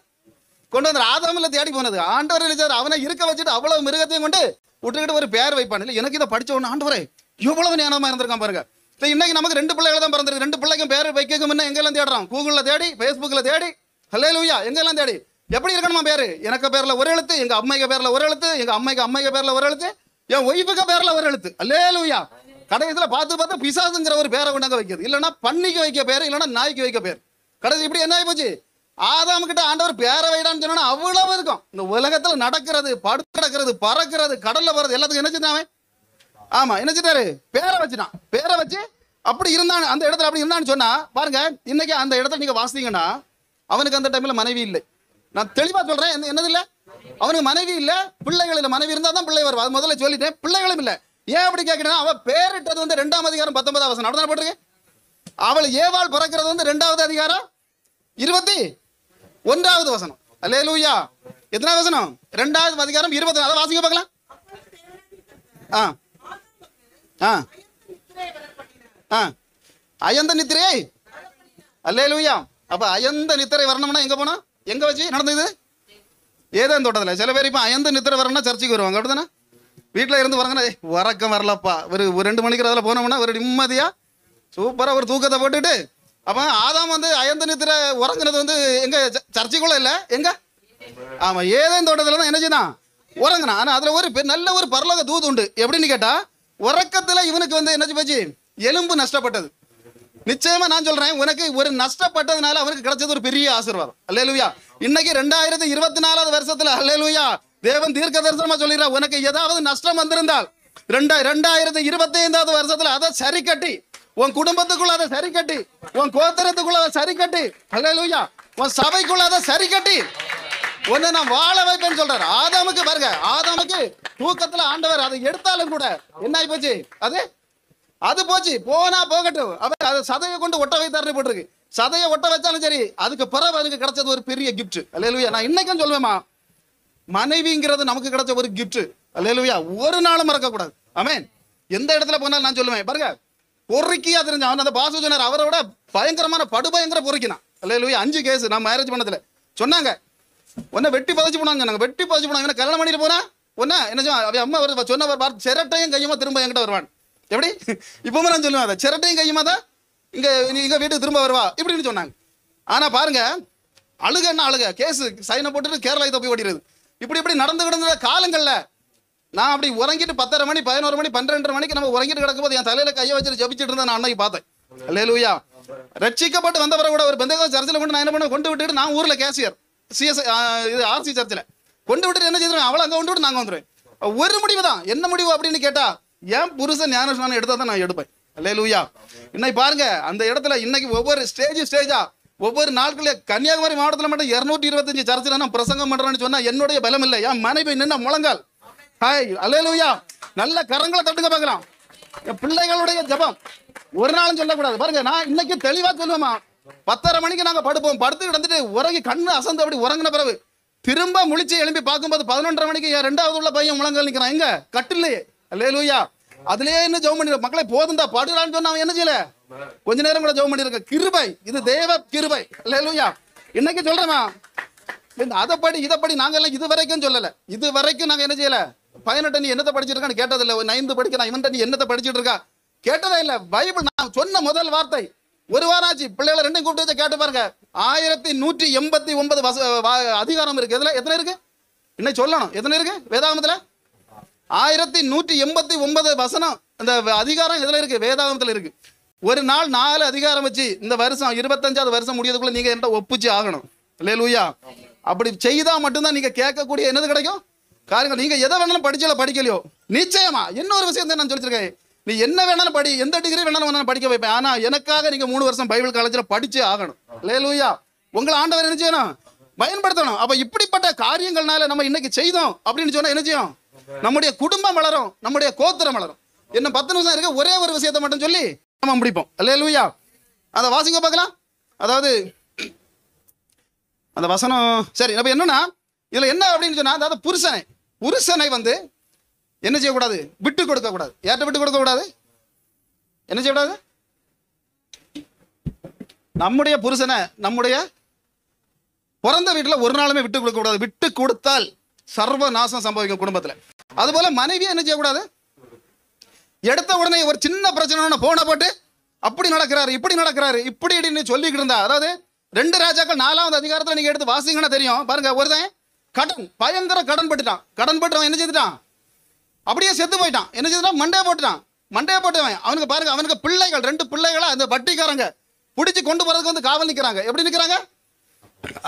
கொண்டு வந்து ஆதாமில் தேடி போனது. ஆண்டவர் நினைச்சாரு அவனை இருக்க வச்சுட்டு அவ்வளவு மிருகத்தையும் கொண்டு விட்டுக்கிட்டு ஒரு பேர் வைப்பான். இல்லை எனக்கு இதை படிச்ச உடனே ஆண்டவரே எவ்வளவு ஞானமா இருந்திருக்கான் பாருங்க. இன்னைக்கு நமக்கு 2 பிள்ளைகள் தான் பிறந்திருக்கு. 2 பிள்ளைக்கும் பேர் வைக்க முன்ன எங்கெல்லாம் தேடுறோம்? கூகுள்ல தேடி, ஃபேஸ்புக்ல தேடி, ஹல்லேலூயா எங்கெல்லாம் தேடி எப்படி இருக்கணுமா பேரு? எனக்கு பேர்ல ஒரு எழுத்து, எங்க அம்மைக்கு பேர்ல ஒரு எழுத்து, எங்க அம்மைக்கு பேர்ல ஒரு எழுத்து, என் ஒய்ஃபுக்கு பேர்ல ஒரு எழுத்து. ஹல்லேலூயா. கடைசியில் பார்த்து பிசாசுங்கிற ஒரு பேரை கொண்டாங்க வைக்கிறது. இல்லைன்னா பன்னிக்கு வைக்க பேர், இல்லைன்னா நாய்க்கு வைக்க பேர். கடைசி இப்படி என்ன ஆகி போச்சு? ஆதாம் கிட்ட ஆண்டவர் பேரை வைடான்னு சொன்னா அவ்வளவு இருக்கும். இந்த உலகத்துல நடக்கிறது, படுத்து கிடக்கிறது, பறக்கிறது, கடல்ல போறது எல்லாத்துக்கும் என்ன செஞ்சாவே? ஆமா என்ன செஞ்சாரு? பேரை வச்சுட்டான். பேரை வச்சு அப்படி இருந்தான் அந்த இடத்துல. அப்படி இருந்தான்னு சொன்னா பாருங்க, இன்னைக்கு அந்த இடத்துல நீங்க வாசித்தீங்கன்னா அவனுக்கு அந்த டைம்ல மனைவி இல்லை. நான் தெளிவா சொல்றேன், என்னது இல்ல? அவனுக்கு மனைவி இல்ல, பிள்ளைகள் இல்ல. மனைவி இருந்தா தான் பிள்ளை வரும். அது முதல்ல சொல்லிட்டேன். பிள்ளைகளும் இல்ல. ஏன் அப்படி கேட்கிறேன்? அவ பேரிட்டது வந்து 2ஆம் அதிகாரம் 19ஆம் வசனம். அப்படிதான் போட்டிருக்கு. அவள் ஏவாள் பிறக்கிறது வந்து 2ஆவது அதிகாரம் 21ஆவது வசனம். அல்லேலூயா. எத்தனாவது வசனம்? 2ஆவது அதிகாரம் 20. அதை வாசிங்க பார்க்கலாம். அயந்த நித்திரை. அல்லேலூயா. அப்ப அயந்த நித்திரை வரணும்னா எங்க போனா? எங்க வச்சு நடந்தது? ஏதேன் தோட்டத்துல. சில பேர் இப்ப அயந்த நித்திரை வரணும்னா சர்ச்சுக்கு வருவாங்க. அப்படிதானே? வீட்டுல இருந்து வரங்கன்னா உறக்கம் வரலப்பா, ஒரு 2 மணிக்கு அதில் போனோம்னா ஒரு நிம்மதியா சூப்பரா ஒரு தூக்கத்தை போட்டுட்டு. அப்ப ஆதாம் வந்து அயந்த நித்திரை உறங்குனது வந்து எங்க? சர்ச்சுக்குள்ள இல்ல, எங்க? ஆமா ஏதேன் தோட்டத்துல தான் என்ன செய்தான்? உறங்கினா. ஆனா அதுல ஒரு நல்ல ஒரு பரலோக தூது உண்டு. எப்படின்னு கேட்டா, உறக்கத்துல இவனுக்கு வந்து என்ன போச்சு? எலும்பு நஷ்டப்பட்டது. நிச்சயமா நான் சொல்றேன், உனக்கு ஒரு நஷ்டப்பட்டதுனால அவனுக்கு கிடைச்சது ஒரு பெரிய ஆசீர்வாதம். அல்லேலூயா. இன்னைக்கு 2024 வருஷத்துல அல்லேலூயா தேவன் தீர்க்க தரிசனமா சொல்லிடுறா, உனக்கு ஏதாவது நஷ்டம் வந்திருந்தால் 2025 வருஷத்துல அதை சரி கட்டி, உன் குடும்பத்துக்குள்ள அதை சரி கட்டி, உன் கோத்திரத்துக்குள்ள அதை சரி கட்டி, அல்லேலூயா உன் சபைக்குள்ள அதை சரி கட்டி உன்னை நான் வாழ வைப்பேன்னு சொல்றாரு. ஆதாமுக்கு பாருங்க, ஆதாமுக்கு தூக்கத்துல ஆண்டவர் அதை எடுத்தாலும் கூட என்ன ஆகி போச்சு? அது போச்சு, போனா போகட்டும். அவர் அதை சதையை கொண்டு ஒட்ட வைத்தாருன்னு போட்டிருக்கு. சதையை ஒட்ட வச்சாலும் சரி, அதுக்கு பிறகு அதுக்கு கிடைச்சது ஒரு பெரிய கிஃப்ட். அல்லேலூயா. நான் இன்னைக்கும் சொல்வேமா, மனைவிங்கிறது நமக்கு கிடைச்ச ஒரு கிஃப்ட். அல்லேலூயா. ஒரு நாளும் மறக்க கூடாது. ஆமென். எந்த இடத்துல போனாலும் நான் சொல்லுவேன் பாருங்க, பொறுக்கியா தெரிஞ்ச அவன் அந்த பாச சொன்னார், அவரை விட பயங்கரமான படுபயங்கர பொறுக்கினான். அல்லேலூயா. 5 கேஸ் நான் மேரேஜ் பண்ணதுல சொன்னாங்க, உன்னை வெட்டி பதச்சு போனாங்க. சொன்னாங்க வெட்டி பதச்சு போனாங்க. என்ன கல்யாணம் பண்ணிட்டு போனா ஒன்னா என்ன அவன் அம்மா சொன்ன சிரட்டையும் கையுமா திரும்ப என்கிட்ட வருவான். எப்படி இப்பவுமே நான் சொல்லுவேன், அதை சிரட்டையும் கையுமா தான் இங்க வீட்டுக்கு திரும்ப வருவா இப்படின்னு சொன்னாங்க. ஆனா பாருங்க, அழுகன்னா அழுக, கேஸ் சைனை போட்டுட்டு கேரளா தப்பி ஓடிடுது. இப்படி நடந்து கிடந்த காலங்கள்ல நான் அப்படி உறங்கிட்டு 10:30 மணி 11 மணி 12 மணிக்கு நம்ம உறங்கிட்டு கிடக்கும்போது என் தலையில கையை வச்சுட்டு ஜபிச்சுட்டு இருந்தா நான் அன்னைக்கு பார்த்தேன். அல்லேலூயா. ரட்சிக்கப்பட்டு வந்தவரை கூட ஒரு பெந்தகோஸ்து சர்ச்சில் கொண்டு நான் என்ன பண்ண கொண்டு விட்டுட்டு, நான் ஊர்ல கேசியர் சிஎஸ் இது ஆர்சி சர்ச்சில் கொண்டு விட்டுட்டு என்ன செய்யறேன், அவளை அங்கே கொண்டு விட்டு நாங்கள் வந்துடுவேன். ஒரு முடிவு தான். என்ன முடிவு அப்படின்னு கேட்டா, ஏன் புருஷன் ஞானஸ்நானம் எடுத்தா தான் நான் எடுப்பேன். அல்லேலூயா. இன்னைக்கு பாருங்க, அந்த இடத்துல இன்னைக்கு ஒவ்வொரு ஸ்டேஜா ஒவ்வொரு நாட்களே கன்னியாகுமரி மாவட்டத்தில் மட்டும் 225 சர்ச்சில் நான் பிரசங்கம் பண்றேன்னு சொன்னா என்னுடைய பலம் இல்லை, என் மனைவி நின்ன முழங்கால். ஹாய் அல்லேலூயா. நல்ல கரங்களை தட்டுங்க பார்க்கலாம். என் பிள்ளைகளுடைய ஜபம் ஒரு நாளும் சொல்லக்கூடாது. பாருங்க, நான் இன்னைக்கு தெளிவா சொல்லுவேமா, 10:30 மணிக்கு நாங்க படுப்போம். படுத்து கிடந்துட்டு உறங்கி கண்ணு அசந்து அப்படி உறங்கின பிறகு திரும்ப முழிச்சு எழும்பி பார்க்கும்போது 11:30 மணிக்கு 2வது உள்ள பையன் முழங்கால் நிற்கிறான். எங்க? கட்டிலேயே. அல்லேலூயா. அதுலயே என்ன ஜெபம் பண்ணி மக்களே போதுண்டா படுறான்னு சொன்னா அவன் என்ன செய்யல, கொஞ்ச நேரம் கூட ஜெபம் பண்ணிருக்க. கிருபை, இது தேவ கிருபை. அல்லேலூயா. இன்னைக்கு சொல்றேமா, அதை படி இதை படி நாங்க எல்லாம் இது வரைக்கும் சொல்லல. இது வரைக்கும் நாங்க என்ன செய்யல, 18 நீ என்னத்தை படிச்சிருக்கான்னு கேட்டதில்லை. 9th படிக்க நான் இவன்ட்ட நீ என்னத்தை படிச்சுட்டு இருக்கா கேட்டதே இல்லை. பைபிள் நான் சொன்ன முதல் வார்த்தை ஒரு வாரம் ஆச்சு. பிள்ளைகளை 2 கூப்பிட்டு வச்சு கேட்டு பாருங்க. 1189 அதிகாரம் இருக்கு. எதுல எத்தனை இருக்கு இன்னைக்கு சொல்லணும்? எத்தனை இருக்கு வேதாகமத்துல? 1189 வசனம் அந்த அதிகாரம் எதுல இருக்கு? வேதாகமத்துல இருக்கு. ஒரு நாள் 4 அதிகாரம் வச்சு இந்த வருஷம் 25வது வருஷம் முடியறதுக்குள்ள நீங்க என்கிட்ட ஒப்புச்சு ஆகணும். அல்லேலூயா. அப்படி செய்தா மட்டும்தான் நீங்க கேட்கக்கூடிய என்னது கிடைக்கும் காரியங்கள். நீங்க எதை வேணாலும் படிச்சல படிக்கலையோ நிச்சயமா இன்னொரு விஷயம் தான் நான் சொல்லிச்சிருக்கேன். நீ என்ன வேணாலும் படி, எந்த டிகிரி வேணாலும் படிக்க வைப்பேன். ஆனா எனக்காக நீங்க 3 வருஷம் பைபிள் காலேஜில் படிச்சே ஆகணும். அல்லேலூயா. உங்களை ஆண்டவர் என்ன செய்யணும்? பயன்படுத்தணும். அப்ப இப்படிப்பட்ட காரியங்கள்னால நம்ம இன்னைக்கு செய்தோம் அப்படின்னு சொன்னா என்ன செய்யும்? நம்முடைய குடும்பம் வளரும், நம்முடைய கோத்திரம் வளரும். என்ன 10 நிமிஷம் இருக்க, ஒரே ஒரு விஷயத்தை மட்டும் சொல்லி நம்ம முடிப்போம். அல்லேலூயா. அதை வாசிங்க பார்க்கலாம். அதாவது அந்த வசனம் சரி. அப்ப என்னன்னா இதுல என்ன அப்படின்னு சொன்னா, அதாவது புருஷனை வந்து என்ன செய்யக்கூடாது? விட்டு கொடுக்க கூடாது. யார்கிட்ட விட்டு கொடுக்க கூடாது? என்ன செய்யக்கூடாது? நம்முடைய புருஷனை நம்முடைய பிறந்த வீட்டில் ஒரு நாளுமே விட்டு கொடுக்க கூடாது. விட்டு கொடுத்தால் சர்வ நாசம் சம்பவிக்கும் குடும்பத்தில். அதுபோல மனைவியை என்ன செய்யக்கூடாது? எடுத்த உடனே ஒரு சின்ன பிரச்சனை போன போட்டு அப்படி நடக்கிறாரு இப்படி நடக்கிறாரு இப்படி சொல்லிக்கிட்டு இருந்தா, அதாவது 2 ராஜாக்கள் 4வது அதிகாரத்தில் நீங்க எடுத்து வாசிங்கன்னா தெரியும். பாருங்க, ஒருத்தன் பயங்கர கடன் பட்டுவன் என்ன செய்துட்டான்? அப்படியே செத்து போயிட்டான். என்ன செய்துட்டான்? மண்டையை போட்டுவன். அவனுக்கு பாருங்க, அவனுக்கு பிள்ளைகள் 2 பிள்ளைகளை அந்த வட்டிக்காரங்க பிடிச்சி கொண்டு போறதுக்கு வந்து காவல் நிற்கிறாங்க. எப்படி நிற்கிறாங்க?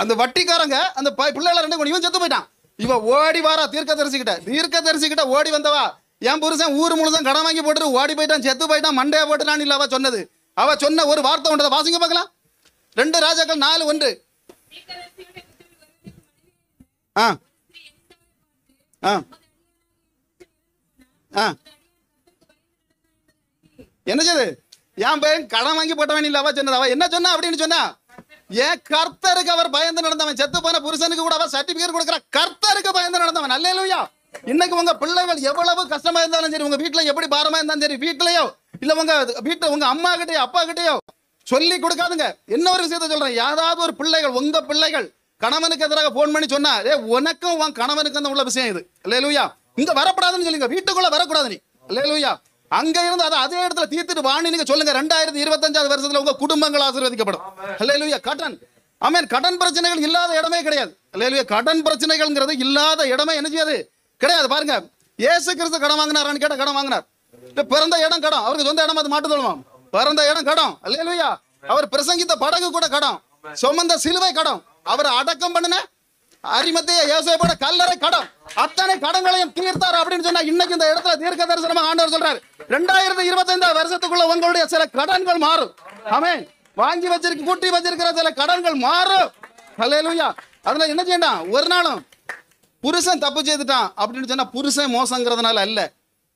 அந்த வட்டிக்காரங்க அந்த பிள்ளைகளை 2 இவன் செத்து போயிட்டான். இவன் ஓடி வாரா தீர்க்க ஓடி வந்தவா, என் புருஷன் ஊர் முழுதும் கடன் வாங்கி போட்டு ஓடி போயிட்டான், செத்து போயிட்டான், மண்டையை போட்டுட்டான். இல்ல அவ சொன்ன ஒரு வார்த்தை உண்டதை வாசிங்க பார்க்கலாம். 2 ராஜாக்கள் 4:1. என்ன செய்யுது? என் பையன் கடன் வாங்கி போட்டவன் இல்ல அவ சொன்னது. அவ என்ன சொன்னா அப்படின்னு சொன்னா, ஏன் கர்த்தருக்கு அவர் பயந்து நடந்தவன். செத்து போன புருஷனுக்கு கூட அவர் சர்டிபிகேட் கொடுக்கிற கர்த்தருக்கு பயந்து நடந்தவன். அல்லேலூயா. இன்னைக்கு உங்க பிள்ளைகள் எவ்வளவு கஷ்டமா இருந்தாலும் சரி, உங்க வீட்டுல எப்படி பாரமா இருந்தாலும் சரி, வீட்லயோ இல்ல உங்க வீட்டுல உங்க அம்மா கிட்டயோ அப்பா கிட்டயோ சொல்லி கொடுக்காதுங்க. என்ன ஒரு விஷயத்த சொல்றேன், யாராவது ஒரு பிள்ளைகள் உங்க பிள்ளைகள் கணவனுக்கு எதிராக போன் பண்ணி சொன்னா, உனக்கும் உன் கணவனுக்கு அந்த உள்ள விஷயம் இது. அல்லேலூயா. இங்க வரக்கூடாதுன்னு சொல்லுங்க, வீட்டுக்குள்ள வரக்கூடாது நீ. அல்லேலூயா. அங்க இருந்து அதே இடத்துல தீர்த்துட்டு வாணி நீங்க சொல்லுங்க. 2025 வருஷத்துல உங்க குடும்பங்கள் ஆசீர்வதிக்கப்படும். அல்லேலூயா. கடன் பிரச்சனைகள் இல்லாத இடமே கிடையாது. அல்லேலூயா. கடன் பிரச்சனைகள்ங்கிறது இல்லாத இடமே என்ன செய்யாது? கிடையாது. பாருங்க, இயேசு கிறிஸ்து கடன் வாங்கினாரான்னு கேட்ட கடன் வாங்கினார். பிறந்த இடம் கடன், அவருக்கு சொந்த இடம் அது மாட்டு சொல்லுவோம். பிறந்த இடம் கடன். அல்லேலூயா. அவர் பிரசங்கித்த படகு கூட கடன், சுமந்த சிலுவை கடன், அவர் அடக்கம் பண்ணின அரிமத்திய யோசேப்போட கல்லறை கடன், அத்தனை கடன்களையும் தீர்த்தார் அப்படின்னு சொன்னா, இன்னைக்கு இந்த இடத்துல தீர்க்க தரிசனமா ஆண்டவர் சொல்றாரு, 2025 வருஷத்துக்குள்ள உங்களுடைய சில கடன்கள் மாறும். ஆமென். வாங்கி கூட்டி வச்சிருக்கிற சில கடன்கள் மாறும். அல்லேலூயா. அதுல என்ன செய்யணும்? ஒரு நாளும் புருஷன் தப்பு செய்துட்டான் அப்படின்னு சொன்னா, புருஷன் மோசங்கிறதுனால அல்ல,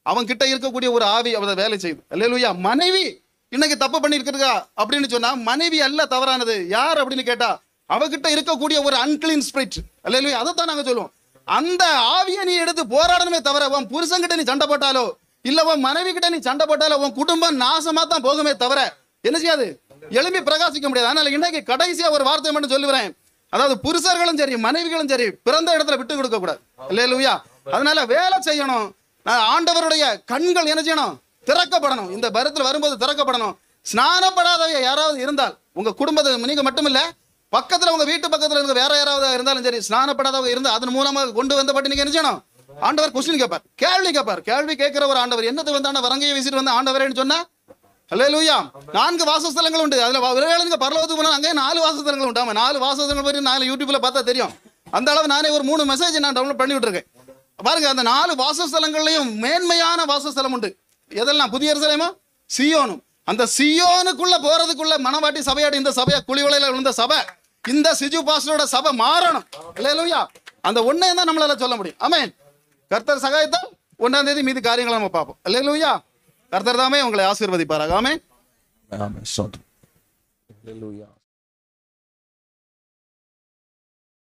அவன் கிட்ட இருக்கக்கூடிய ஒரு ஆவி அவரை வேலை செய்யுது. அல்லேலூயா. மனைவி இன்னைக்கு தப்பு பண்ணி இருக்கிறதா அப்படின்னு சொன்னா, மனைவி அல்ல தவறானது. யார் அப்படின்னு கேட்டா, அவகிட்ட இருக்கக்கூடிய ஒரு அன்கிளீன் ஸ்பிரிட். அல்லேலூயா. அதைத்தான் நாங்க சொல்லுவோம். அந்த ஆவியை நீ எடுத்து போராடணுமே தவிர, உன் புருஷன் கிட்ட நீ சண்டை போட்டாலோ இல்ல உன் மனைவி கிட்ட நீ சண்டை போட்டாலோ உன் குடும்பம் நாசமா தான் போகுமே தவிர என்ன செய்யாது? எழுப்பி பிரகாசிக்க முடியாது. அதனால இன்னைக்கு கடைசியா ஒரு வார்த்தை மட்டும் சொல்லுவேன். அதாவது புருஷர்களும் சரி மனைவிகளும் சரி பிறந்த இடத்துல விட்டு கொடுக்க கூடாது. அல்லேலூயா. அதனால வேலை செய்யணும். ஆண்டவருடைய கண்கள் என்ன செய்யணும்? திறக்கப்படணும். இந்த பரத்தில் வரும்போது திறக்கப்படணும். ஸ்நானப்படாதவங்க யாராவது இருந்தால் உங்க குடும்பத்தை நீங்க மட்டும் இல்ல, பக்கத்துல உங்க வீட்டு பக்கத்துல இருக்க வேற யாராவது இருந்தாலும் சரி, ஸ்நானப்படாதவங்க இருந்து அதன் மூலமாக கொண்டு வந்தபட்டு நீங்க என்ன செய்யணும்? ஆண்டவர் கொஸ்டின் கேட்பார், கேள்வி கேட்பார். கேள்வி கேட்கிற ஒரு ஆண்டவர் என்னது வந்து வரங்கையை வீசிட்டு வந்து ஆண்டவரேன்னு சொன்னா, அல்லேலூயா. 4 வாசஸ்தலங்கள் உண்டு. அதுல ஒருவேளை நீங்க பரலோகத்துக்கு போனா அங்கே 4 வாசஸ்தலங்கள் உண்டு. 4 வாசஸ்தலங்கள் பற்றி 4 யூடியூப்ல பார்த்தா தெரியும். அந்த அளவு நானே ஒரு 3 மெசேஜ் நான் டவுன்லோட் பண்ணி விட்டுருக்கேன். பாருங்க, அந்த 4 வாசஸ்தலங்கள்லயும் மேன்மையான வாசஸ்தலம் உண்டு. எதெல்லாம்? புதிய எருசலேமும் சீயோனும். அந்த சீயோனுக்குள்ள போறதுக்குள்ள மனவாட்டி சபையாடி இந்த சபையை குழிவளையில விழுந்த சபை, இந்த சிஜு பாஸ்டரோட சபை மாறணும். அல்லேலூயா. அந்த ஒன்னையும் தான் நம்மளால சொல்ல முடியும். ஆமென். கர்த்தர் சகாயத்தால் 1ஆம் தேதி மீதி காரியங்களை நம்ம பார்ப்போம். அல்லேலூயா. கர்த்தர் தாமே உங்களை ஆசீர்வதிப்பாராக. ஆமென். ஆமென்.